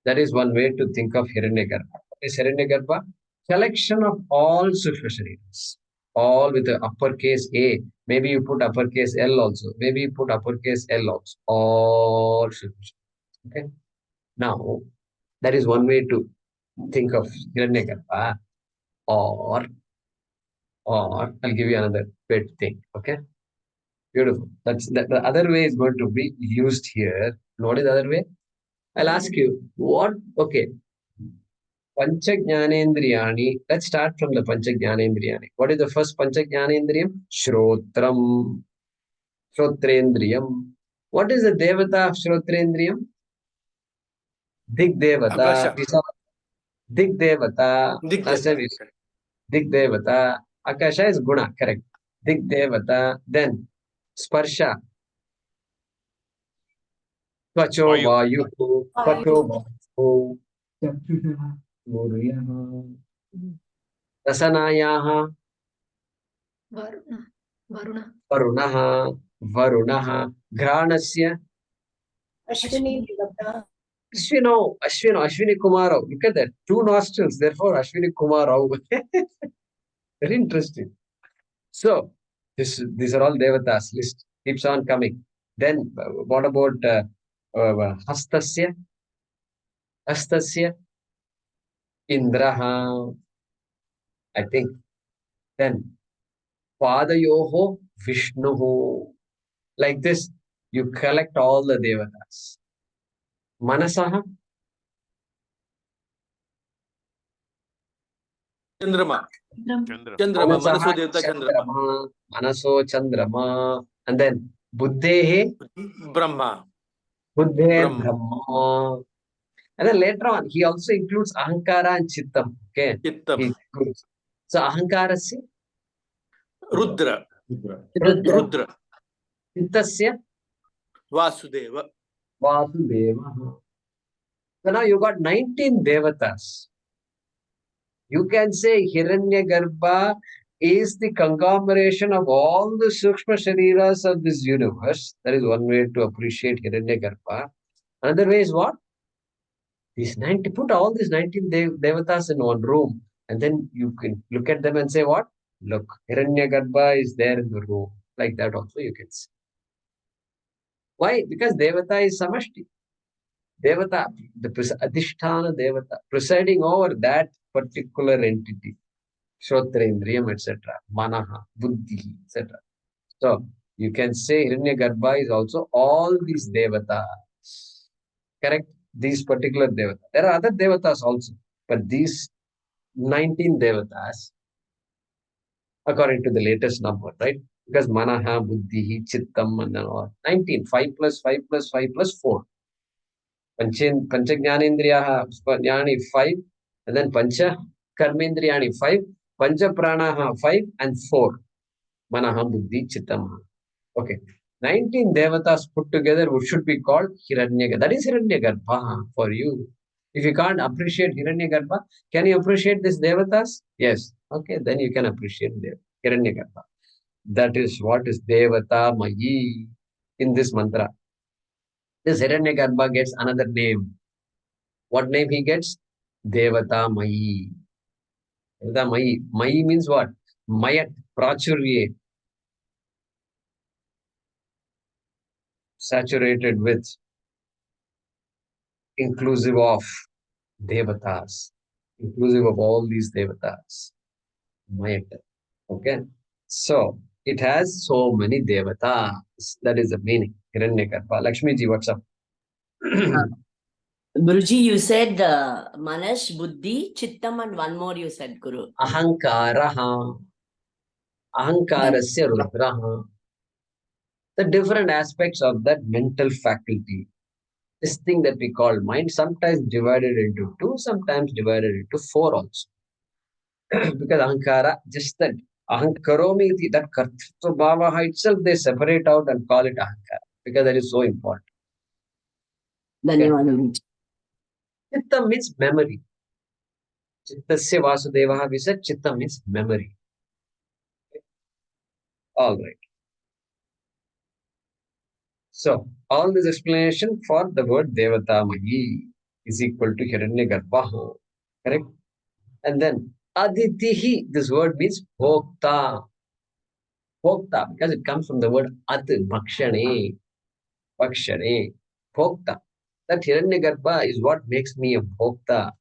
that is one way to think of Hiranyagarbha. What is Hiranyagarbha? Collection of all Sukshma Shariras. All with the uppercase A. Maybe you put uppercase L also. Maybe you put uppercase L also. All Sukshma Shariras. Okay? Now, that is one way to think of Hiranyagarbha. Or I'll give you another way to think. Okay? Beautiful. The other way is going to be used here. And what is the other way? I'll ask you, what, okay, Panchajnanendriyani. Let's start from the Panchajnanendriyani. What is the first Panchajnanendriyam? Shrotram. Shrotrendriyam. What is the Devata of Shrotrendriyam? Dig Devata. Akasha. Dig Devata. Dig Last time Devata. is Dig Devata. Akasha is Guna, correct. Dig Devata. Then Sparsha. Tvacho Vayu. Vayu. Tvacho Vayu. Muryaha. Rasanayaha. Varuna. Varunaha. Varunaha. Granasya. Ashwini Devata. Ashwini Kumarao. Look at that. 2 nostrils, therefore Ashwini Kumarao. Very interesting. So, these are all Devatas. List keeps on coming. Then, what about Hastasya? Hastasya. Indraha. I think. Then, Padayoho Vishnuhu. Like this, you collect all the Devatas. Manasaha. Chandrama. Chandra. Chandrama. Manasaha Manaso Devata Chandrama. Manaso Chandrama. And then Buddhehe. Brahma. Buddhe Brahma. Brahma. And then later on, he also includes Ahankara and Chittam. Okay. Chittam. He includes. So Ahankarasya. Rudra. Rudra. Rudra. Chittasya. Vasudeva. Vasudeva. So now you got 19 Devatas. You can say Hiranyagarbha is the conglomeration of all the Sukshma Shariras of this universe. That is one way to appreciate Hiranyagarbha. Another way is what? These 90, put all these 19 Devatas in one room, and then you can look at them and say, what? Look, Hiranyagarbha is there in the room. Like that also you can see. Why? Because Devata is Samashti. Devata, the Adhisthana Devata, presiding over that particular entity. Shrotrendriyam, etc. Manaha, Buddhi, etc. So, you can say Hiranyagarbha is also all these Devatas. Correct? These particular Devatas. There are other Devatas also. But these 19 Devatas, according to the latest number, right? Because Manaha, Buddhi, Chittam, and all. 19. 5 plus 5 plus 5 plus 4. Panchajnanendriyaha, Jnani 5. And then Pancha Karmendriyani 5. Pancha Pranaha 5 and 4. Manaha, Buddhi, Chittam. Okay. 19 Devatas put together which should be called Hiranyagarbha. That is Hiranyagarbha for you. If you can't appreciate Hiranyagarbha, can you appreciate these Devatas? Yes. Okay, then you can appreciate Hiranyagarbha. That is what is Devata Mayi in this mantra. This Hiranyagarbha gets another name. What name he gets? Devata Mayi. Devata Mayi. Mayi means what? Mayat, Prachurye. Saturated with, inclusive of Devatas, inclusive of all these Devatas. Mayata. Okay. So it has so many Devatas. That is the meaning. Hiranyagarbha. Lakshmi ji, what's up? Guruji, you said Manas, Buddhi, Chittam, and one more you said, Guru. Ahankaraha. Ahankarasya Rudraha. The different aspects of that mental faculty. This thing that we call mind, sometimes divided into two, sometimes divided into four also. Because ahankara, just that ahankaromi, that kartritva bhava itself, they separate out and call it ahankara, because that is so important. Dhanyavadam. Chitta means memory. Chittasya Vasudevaha, we said chitta means memory. All right. So, all this explanation for the word Devatamayi is equal to Hiranyagarbha. Correct? And then Aditihi, this word means Bhokta. Bhokta, because it comes from the word Ad, Bhakshane. Bhakshane. Bhokta. That Hiranyagarbha is what makes me a Bhokta.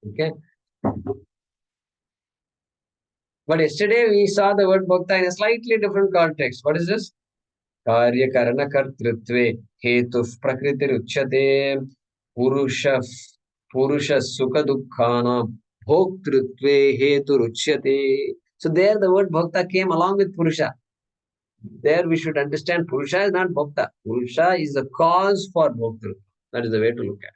Okay? But yesterday we saw the word Bhokta in a slightly different context. What is this? कार्यकरणकर्तृत्वे हेतुः प्रकृतिरुच्यते पुरुष सुखदुःखानां भोक्तृत्वे हेतुरुच्यते. So there the word bhokta came along with purusha. There we should understand purusha is not bhokta. Purusha is the cause for bhoktૃtva. That is the way to look at it.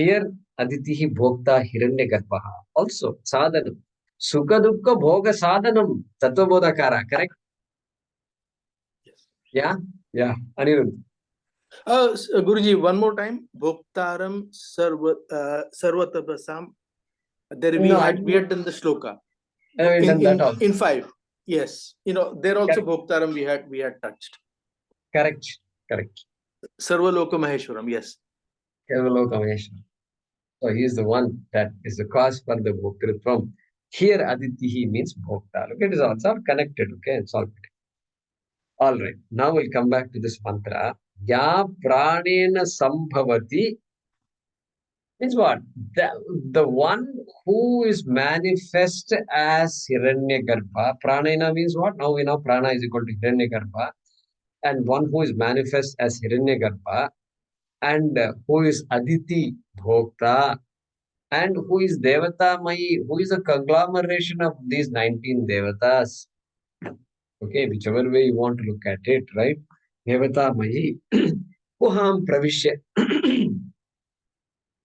Here aditihi bhokta hiranyagarbha. Also sadhanam. Sukha dukkha bhoga sadhanam. Tattvabodhakara. Correct? Yeah? Yeah. Anirudh. Guruji, one more time. Bhoktaram sarvatabasam. There we had done the shloka. In 5. Yes. There also Bhoktaram we had touched. Correct. Sarvaloka Maheshwaram, yes. Sarvaloka Maheshwaram. So he is the one that is the cause for the bhoktritvam. Here aditihi means bhokta. Look, it is all connected. Okay, it's all connected. All right. Now we'll come back to this mantra. Ya pranena sambhavati means what? The one who is manifest as Hiranyagarbha. Pranena means what? Now we know prana is equal to Hiranyagarbha. And one who is manifest as Hiranyagarbha. And who is Aditi Bhokta. And who is Devata Mayi, who is a conglomeration of these 19 Devatas. Okay, whichever way you want to look at it, right? Devata Mayi. Kuham Pravishya.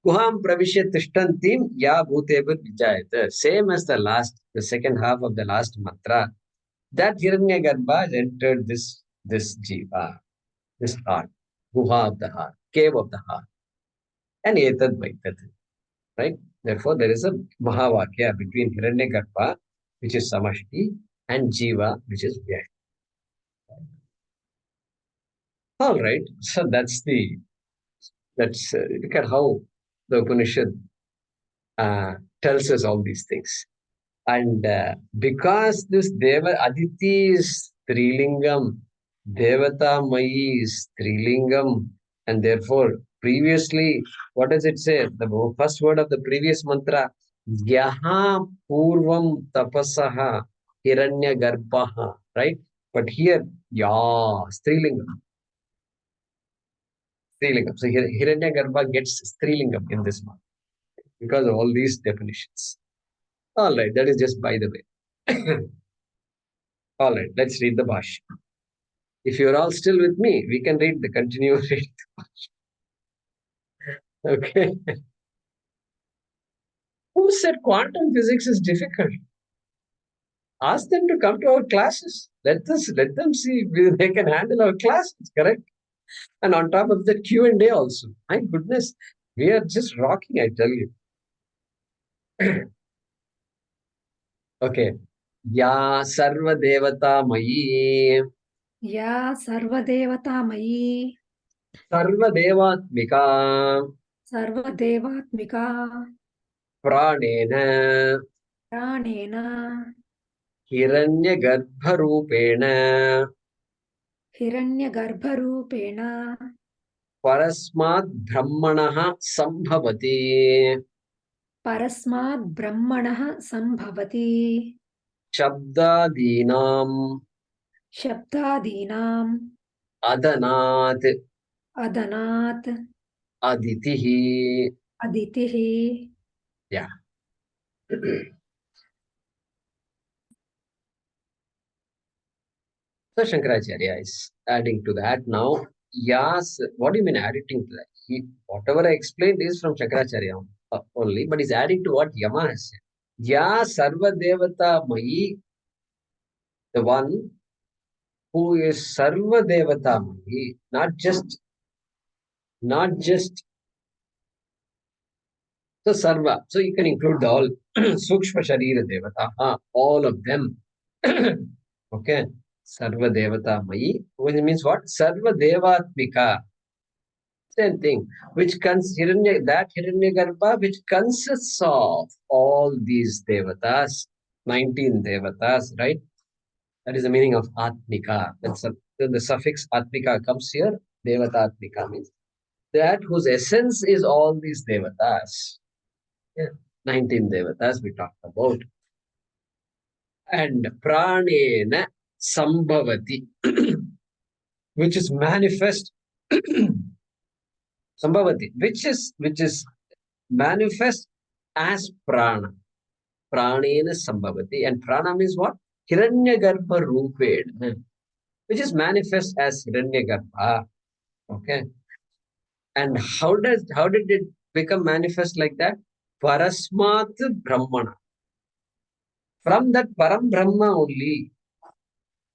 Kuham Pravishya Tishtantim Ya Bhutebhut Vijayata. Same as the second half of the last mantra. That Hiranyagarbha has entered this jiva, this heart, Guha of the heart, cave of the heart. And Etad Vaitad. Right? Therefore, there is a Mahavakya between Hiranyagarbha, which is Samashti, and Jiva, which is Vyashti. All right. So look at how the Upanishad tells us all these things. And because this Deva Aditi is Trilingam, Devata Mayi is Trilingam, and therefore previously, what does it say? The first word of the previous mantra, Yaha Purvam Tapasaha Hiranya Garbaha, right? But here, Ya, Strilingam. Strilingam. So here, Hiranya Garbha gets Strilingam in this one because of all these definitions. All right, that is just by the way. All right, let's read the Bhaashyam. If you're all still with me, we can continue reading the Bhaashyam. Okay. Who said quantum physics is difficult? Ask them to come to our classes. Let them see if they can handle our classes, correct? And on top of the Q&A also. My goodness, we are just rocking, I tell you. Okay. Ya sarva devata mayi. या सर्वदेवतामयी Sarva devatmika. सर्वदेवात्मिका Pranena. प्राणेन Hiranyagarbharupena. हिरण्यगर्भरूपेण Parasmat brahmanaha sambhavati. परस्मात् ब्रह्मणः सम्भवति Shabdadinam शब्दादीनाम् adanat अदनात् aditihi. अदितिः Yeah. So Shankaracharya is adding to that now. Yas, what do you mean adding to that? Whatever I explained is from Shankaracharya only, but he's adding to what Yama has said. Ya Sarva Devata Mayi, the one who is Sarva Devata Mayi, not just so Sarva. So you can include all Sukshma Sharira Devata, all of them. Okay. Sarva Devata Mayi, which means what? Sarva Devatmika. Same thing, which that Hiranyagarbha, which consists of all these devatas, 19 devatas, right? That is the meaning of Atmika. The suffix Atmika comes here. Devata Atmika means that whose essence is all these devatas. Yeah, 19 devatas we talked about. And Pranena Sambhavati, which is manifest. Sambhavati, which is manifest as prana. Pranena Sambhavati. And prana means what? Hiranyagarbha Ruped, which is manifest as Hiranyagarbha. Okay. And how did it become manifest like that? Parasmat Brahmana. From that Param Brahma only.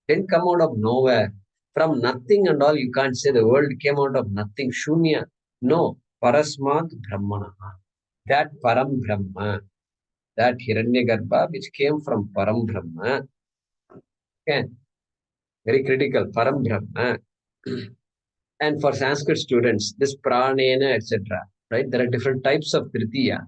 Didn't come out of nowhere. From nothing and all, you can't say the world came out of nothing. Shunya. No. Parasmat Brahmana. That Param Brahma. That Hiranyagarbha, which came from Param Brahma. Okay. Very critical. Param Brahma. And for Sanskrit students, this Pranena, etc. Right? There are different types of Tritiya.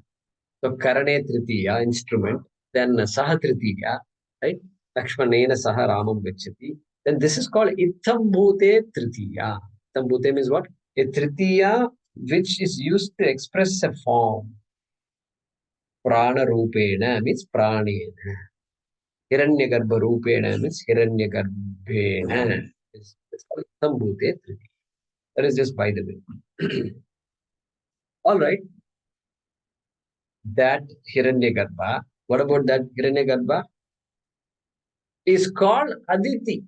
So Karane Tritiya, instrument. Then Saha Tritiya. Right? Lakshmanena Saha Ramam Gacchati. Then this is called Itthambhute Tritiya. Itthambhute means what? A Tritiya which is used to express a form. Prana Rupena means Pranena. Hiranyagarbha Rupena means Hiranyagarbhena. It's called Itthambhute Tritiya. That is just by the way. All right. That Hiranyagarbha. What about that Hiranyagarbha? Is called Aditi.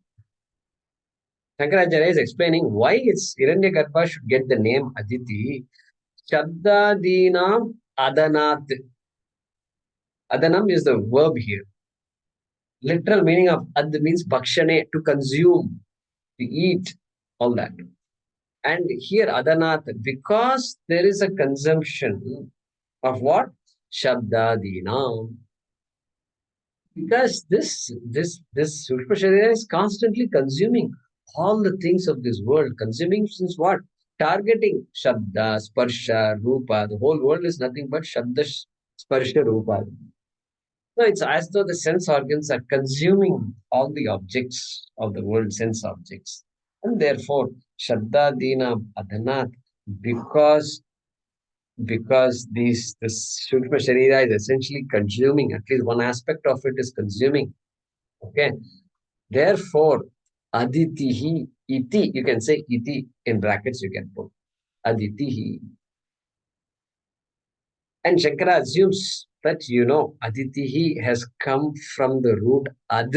Shankaracharya is explaining why it's Hiranyagarbha should get the name Aditi. Shabdadinam Adanat. Adanam is the verb here. Literal meaning of Ad means Bhakshane, to consume, to eat, all that. And here Adanat, because there is a consumption of what? Shabdadinam. Because this Sukshma Sharira is constantly consuming all the things of this world. Consuming since what? Targeting Shabda, Sparsha, Rupa. The whole world is nothing but Shabda, Sparsha, Rupa. So it's as though the sense organs are consuming all the objects of the world, sense objects. And therefore, Shabda, Dina, Adhanat, because this Sukshma Sharira is essentially consuming, at least one aspect of it is consuming. Okay. Therefore, Aditihi, iti, you can say iti in brackets, you can put Aditihi. And Shankara assumes that, Aditihi has come from the root Ad,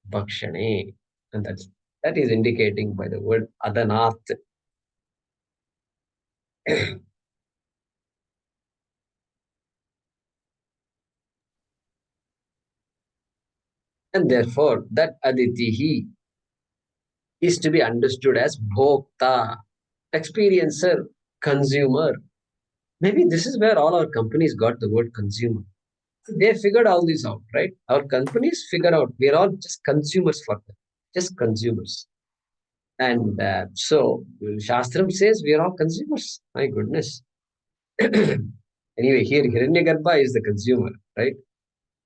Bhakshane. And that is indicating by the word Adanat. And therefore, that Aditihi is to be understood as Bhokta, experiencer, consumer. Maybe this is where all our companies got the word consumer. They figured all this out, right? Our companies figure out we're all just consumers for them, just consumers. And so Shastram says we are all consumers. My goodness. Anyway, here Hiranyagarbha is the consumer, right?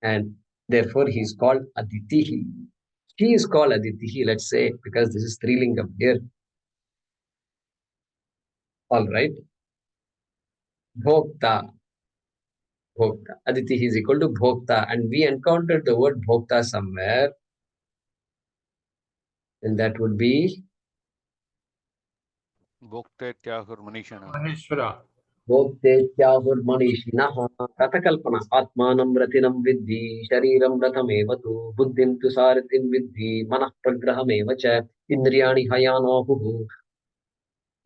And therefore he is called Aditihi. He is called Aditihi, let's say, because this is Trilingam here. All right. Bhokta. Bhokta. Aditihi is equal to Bhokta. And we encountered the word Bhokta somewhere. And that would be Bhoktetyahur Manishana. Maheshwara. Bhoktetyahurmanishinaha Katakalpana Atmanam Ratinam Vidhi Shariram Ratamevatu Buddhim Tu Saratim Vidhi Manah Pragraham Evacha Indriyani Hayanohu.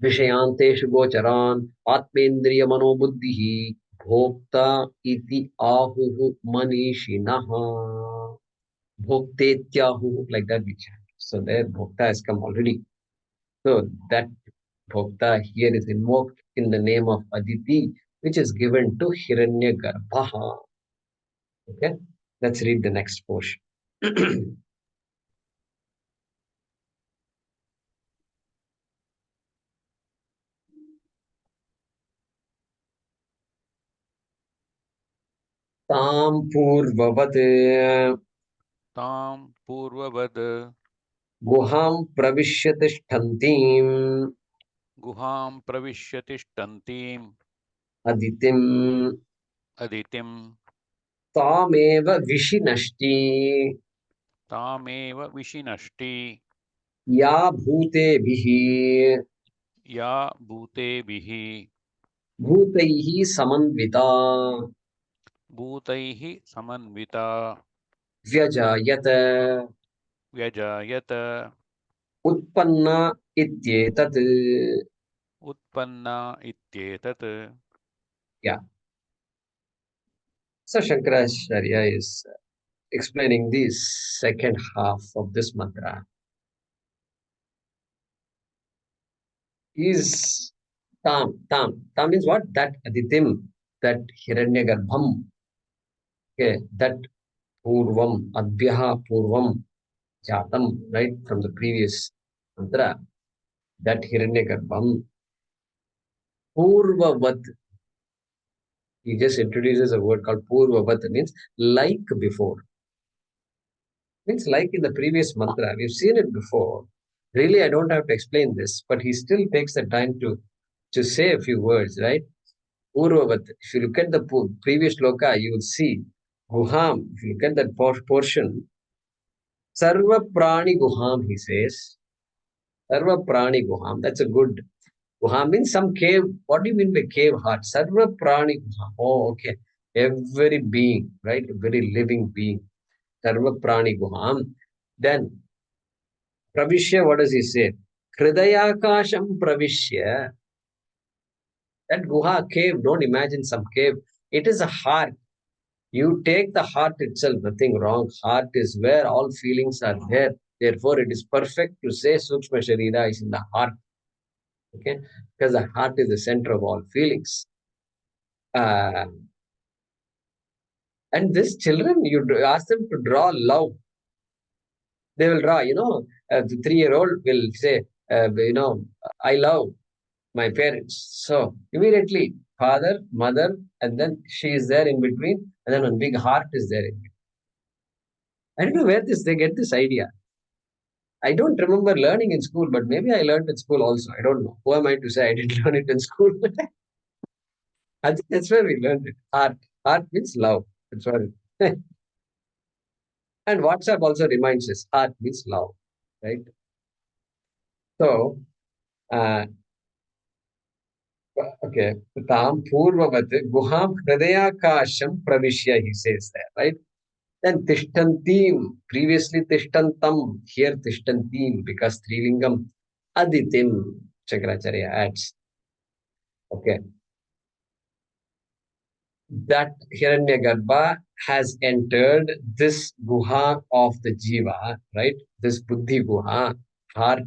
Vishayanteshu gocharan atmendriya manobuddhihi bhokta iti ahuhu manishinaha. Bhoktetyahu, like that we chant. So there bhokta has come already. So that bhokta here is invoked in the name of Aditi, which is given to Hiranyagarbha. Okay, let's read the next portion. Tam purvavat Tam purvavad guham pravishyatishtantim guham pravishyatishtantim aditim aditim tameva vishinashti tameva vishinashti ya bhutebhihi ya bhutebihi bhutaihi samanvita bhutaihi samanvita vyajayata vyajayata utpanna ityetat. utpanna ityetat. Yeah. So Shankaracharya is explaining the second half of this mantra. Is tam. Tam means what? That aditim, that hiranyagarbham. Okay, that purvam, adhyaha purvam jatam, right, from the previous mantra. That hiranyagarbham purvavat. He just introduces a word called purvavat, means like before. Means like in the previous mantra. We've seen it before. Really, I don't have to explain this, but he still takes the time to say a few words, right? Purvavat. If you look at the previous loka, you will see Guham. If you look at that portion, Sarva Prani Guham, he says. Sarva Prani Guham. That's a good. Guham means some cave. What do you mean by cave heart? Sarva Prani Guham. Oh, okay. Every being, right? Every living being. Sarva Prani Guham. Then Pravishya, what does he say? Hridayakasham Pravishya. That Guha cave, don't imagine some cave. It is a heart. You take the heart itself, nothing wrong. Heart is where all feelings are there. Therefore, it is perfect to say Sukshma Sharira is in the heart. Okay? Because the heart is the center of all feelings. And these children, you ask them to draw love. They will draw, the 3-year-old will say, I love my parents. So immediately, father, mother, and then she is there in between, and then one big heart is there in between. I don't know where they get this idea. I don't remember learning in school, but maybe I learned in school also. I don't know. Who am I to say I didn't learn it in school? I think that's where we learned it. Heart. Heart means love. That's what it And WhatsApp also reminds us, heart means love. Right? So, okay. Tam purvavat guham hridayakasham pravishya, he says there, right? Then tishtantim, previously tishtantam, here tishtantim, because trilingam, aditim, Shankaracharya adds. Okay. That Hiranyagarbha has entered this guha of the jiva, right? This buddhi guha, heart,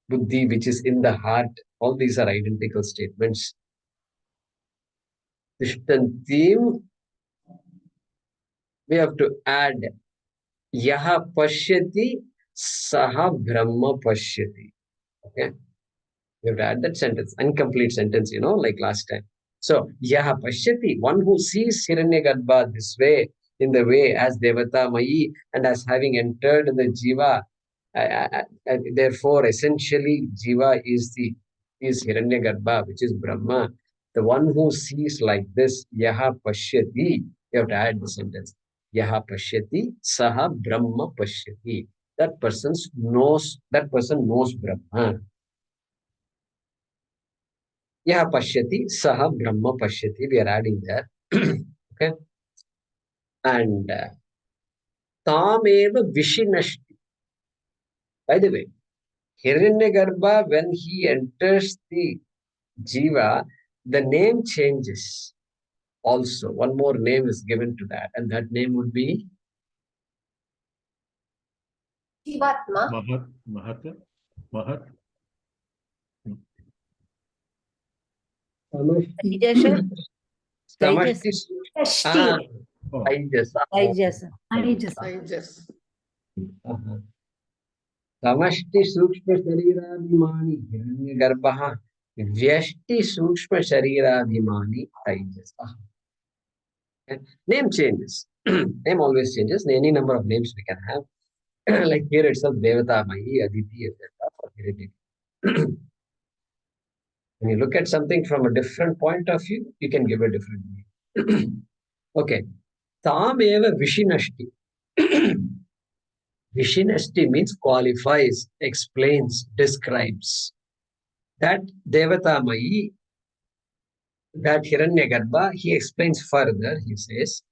buddhi, which is in the heart. All these are identical statements. Tishtantim, we have to add yaha pashyati, saha brahma pashyati. Okay. We have to add that sentence, incomplete sentence, like last time. So, yaha pashyati, one who sees Hiranyagarbha this way, in the way as Devata Mayi and as having entered the Jiva, therefore, essentially, Jiva is Hiranyagarbha, which is Brahma. The one who sees like this, yaha pashyati, you have to add the sentence. Yaha pashyati, saha Brahma pashyati. That person knows Brahma. Yaha pashyati, saha Brahma pashyati. We are adding there. Okay. And tameva vishinashti. By the way, Hiranyagarbha, when he enters the Jiva, the name changes. Also, one more name is given to that, and that name would be Jivatma. Mahat. Taijasa. Samashti. Shashti. Taijasa. Taijasa. Just समष्टि सूक्ष्म शरीराभिमानी हिरण्यगर्भः व्यष्टि सूक्ष्म शरीराभिमानी तैजसः. Name changes. Name always changes. Any number of names we can have. Like here itself, Devata, Mahi, Aditi, etc. for heredity. When you look at something from a different point of view, you can give a different name. Okay. Tam eva vishinashti. Vishinashti means qualifies, explains, describes. That Devata Mahi, that Hiranyagarbha, he explains further. He says,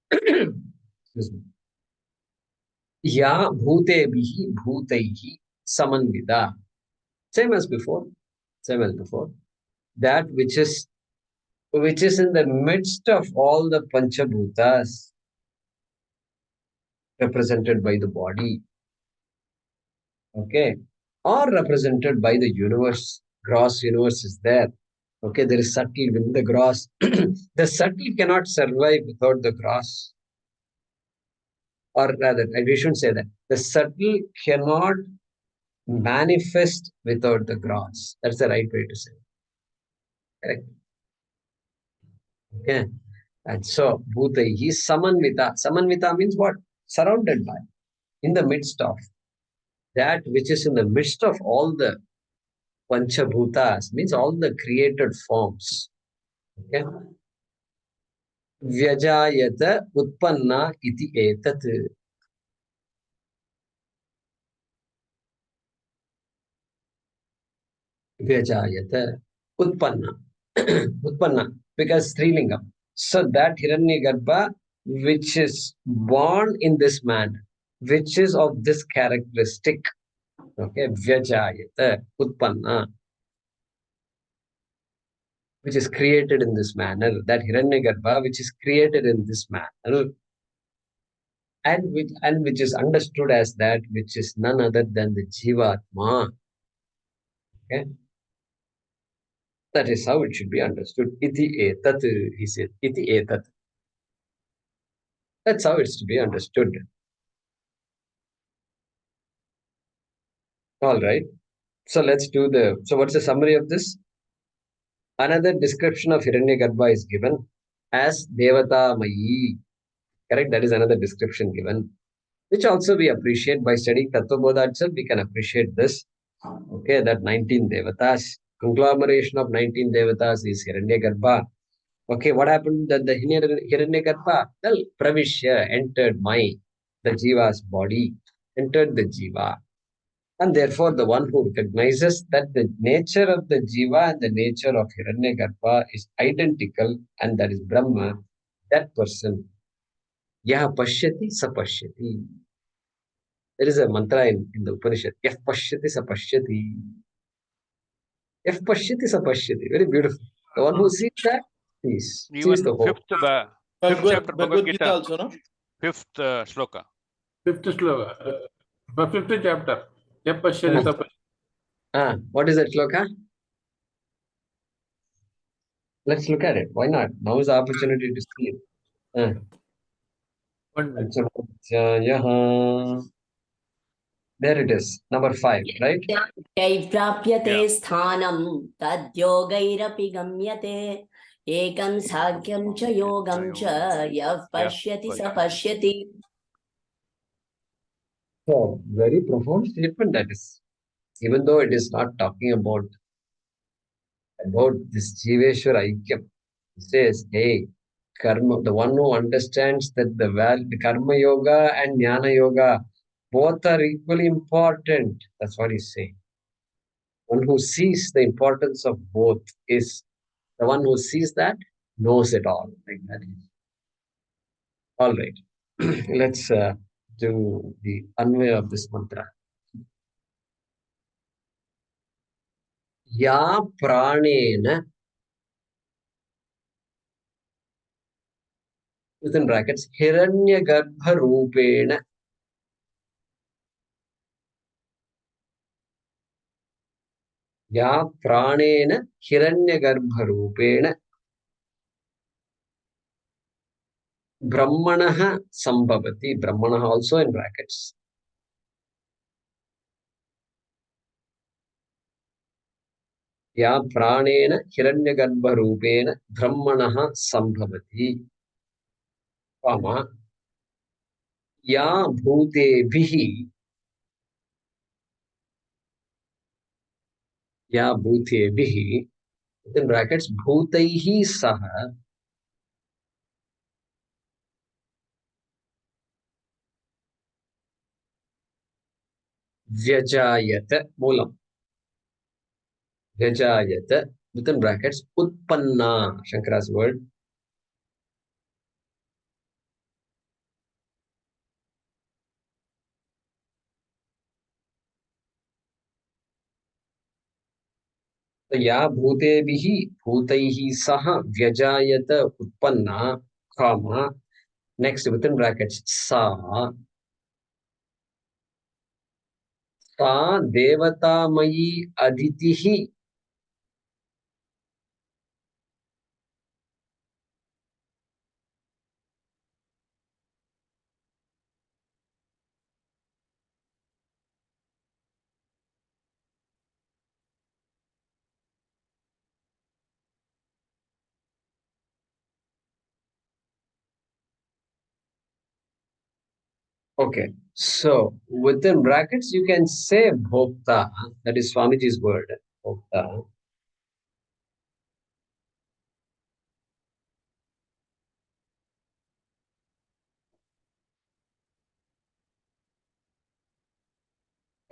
excuse me, Ya bhutebhihi bhutaihi samanvida. Same as before. Same as before. That which is in the midst of all the Panchabhutas represented by the body, okay, or represented by the universe. Gross universe is there. Okay, there is subtle within the gross. The subtle cannot survive without the gross. Or rather, we shouldn't say that. The subtle cannot manifest without the gross. That's the right way to say it. Correct? Okay. And so, Bhutaihi Samanvita. Samanvita means what? Surrounded by, in the midst of. That which is in the midst of all the Panchabhutas, means all the created forms. Okay. Vyajayata Utpanna iti etat. Vyajayata Utpanna. Utpanna, because Strilingam. So that Hiranyagarbha, which is born in this manner, which is of this characteristic, okay, Vyajayata Utpanna, which is created in this manner, that Hiranyagarbha, which is created in this manner, and which is understood as that which is none other than the Jivatma. Okay? That is how it should be understood. Iti etat, he said. Iti etat. That's how it's to be understood. All right. So let's do so what's the summary of this? Another description of Hiranyagarbha is given as Devata Mayi. Correct? That is another description given, which also we appreciate by studying Tattvabodha itself. We can appreciate this. Okay, that 19 Devatas, conglomeration of 19 Devatas is Hiranyagarbha. Okay, what happened that the Hiranyagarbha? Well, Pravishya entered the Jiva's body, entered the Jiva. And therefore, the one who recognizes that the nature of the Jiva and the nature of Hiranyagarbha is identical, and that is Brahma, that person, Yaha Pashyati Sapashyati. There is a mantra in the Upanishad, Yah Pashyati Sapashyati. Yah Pashyati Sapashyati. Very beautiful. The one who sees that, sees Even the whole. fifth chapter Bhagavad Gita, also, no? fifth shloka. Fifth sloka. Fifth chapter. Yap pashyati sapashyati. What is that shloka? Let's look at it. Why not? Now is the opportunity to see it. There it is, number 5, right? Prapyate sthanam tadyogairapi gamyate ekam sakyam cha yogam cha yav pashyati sa pashyati. So, very profound statement that is. Even though it is not talking about this Jiveshwar Aikyam, it says, hey, karma, the one who understands that the karma yoga and jnana yoga both are equally important. That's what he's saying. One who sees the importance of both is the one who sees that knows it all. Like that. All right. Let's do the Anvaya of this mantra. Ya pranena, within brackets, Hiranyagarbha Rupena. Ya pranena Hiranyagarbha Rupena. Brahmanaha Sambhavati. Brahmanaha also in brackets. Ya pranena Hiranyagarbha Rupena Brahmanaha Sambhavati. Kama. Ya bhutebihi. Ya bhutebihi. Within brackets, bhutaihi saha. Vyajayata. Moolam. Vyajayata. Within brackets, utpanna. Shankara's word. या भूतेभिः भूतैः सह व्यजायत उत्पन्ना comma next within brackets सा देवतामयी अदितिः okay, so within brackets you can say bhokta, that is Swamiji's word, bhokta.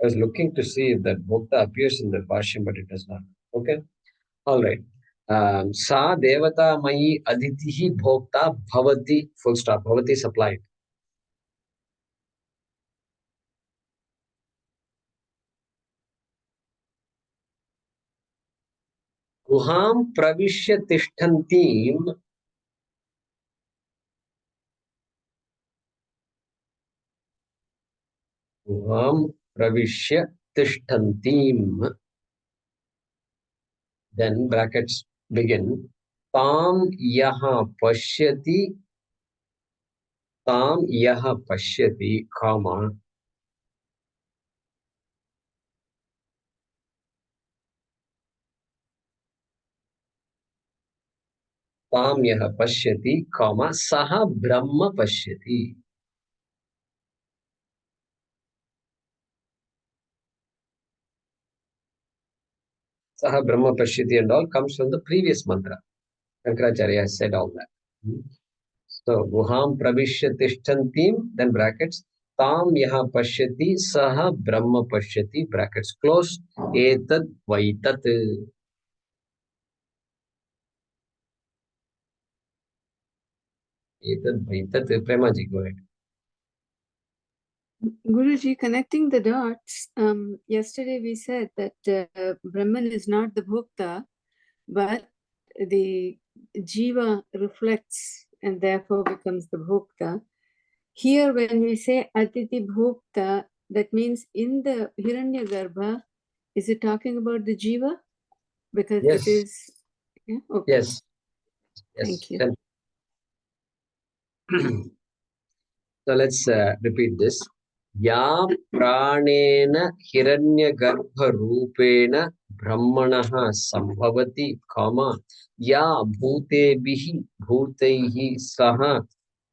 I was looking to see if that bhokta appears in the Bhaashyam, but it does not. Okay, all right. Sa devata mayi aditihi bhokta bhavati, full stop, bhavati supplied. गुहां प्रविश्य तिष्ठन्तीं गुहां प्रविश्य तिष्ठन्तीं, then brackets begin, तां यः पश्यति, तां यः पश्यति, comma, तां यः पश्यति, comma, सः ब्रह्म पश्यति. Saha Brahma Pashyati and all comes from the previous mantra. Shankaracharya has said all that. So, Guham Pravishya Tishtantim, then brackets, Tam Yaha Pashyati, Saha Brahma Pashyati, brackets close, Etad Vaitat. Etad Vaitat. Premaji, go ahead. Guruji, connecting the dots, yesterday we said that Brahman is not the bhokta, but the jiva reflects and therefore becomes the bhokta. Here, when we say Atiti Bhokta, that means in the Hiranyagarbha, is it talking about the jiva? Because yes. It is. Yeah? Okay. Yes. Thank you. So let's repeat this. Ya pranena hiranyagarbha rupena brahmanaha sambhavati, comma, ya bhutebihi bhutaihi saha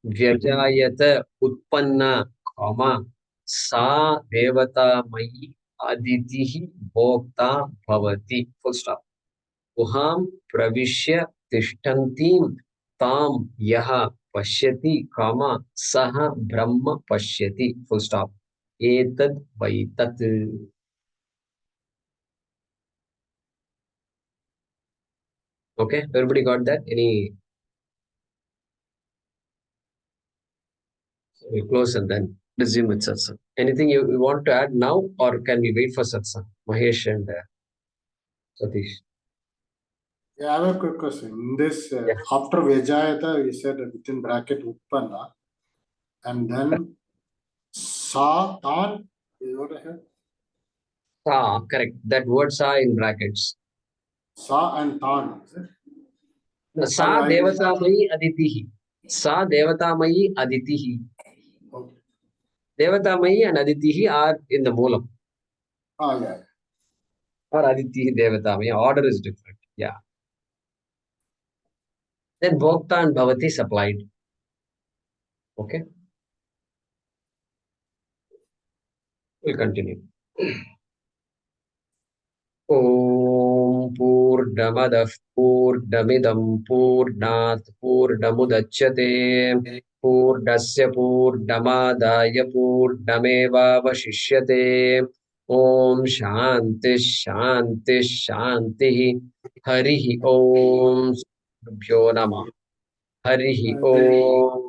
vyajayata utpanna, comma, sa devata mayi aditihi bhokta bhavati, full stop. Uham pravishya tishtantim tam yaha pashyati, comma, saha brahma pashyati, full stop. Etad vaitat. Okay, everybody got that? Any? So we close and then resume with satsang. Anything you want to add now, or can we wait for satsang? Mahesh and Satish. Yeah, I have a quick question. In this, after Vijayata, we said within bracket Utpanna, and then Sa, Tan, is what I heard? Sa, correct. That word Sa in brackets. Sa and Tan, is it? Sa Devatamayi Aditihi. Sa Devatamayi Aditihi. Okay. Devatamayi and Aditihi are in the Moolam. Ah, yeah. Or Aditihi Devatamayi. Order is different. Yeah. Then Bhokta and Bhavati supplied. Okay. We'll continue. Om Purnamadah Purnamidam Purnat Purnamudachyate Purnasya Purnamadaya Purnameva Vashishyate Om Shanti Shanti Shanti Harihi Om Bhyo Namah Harihi Om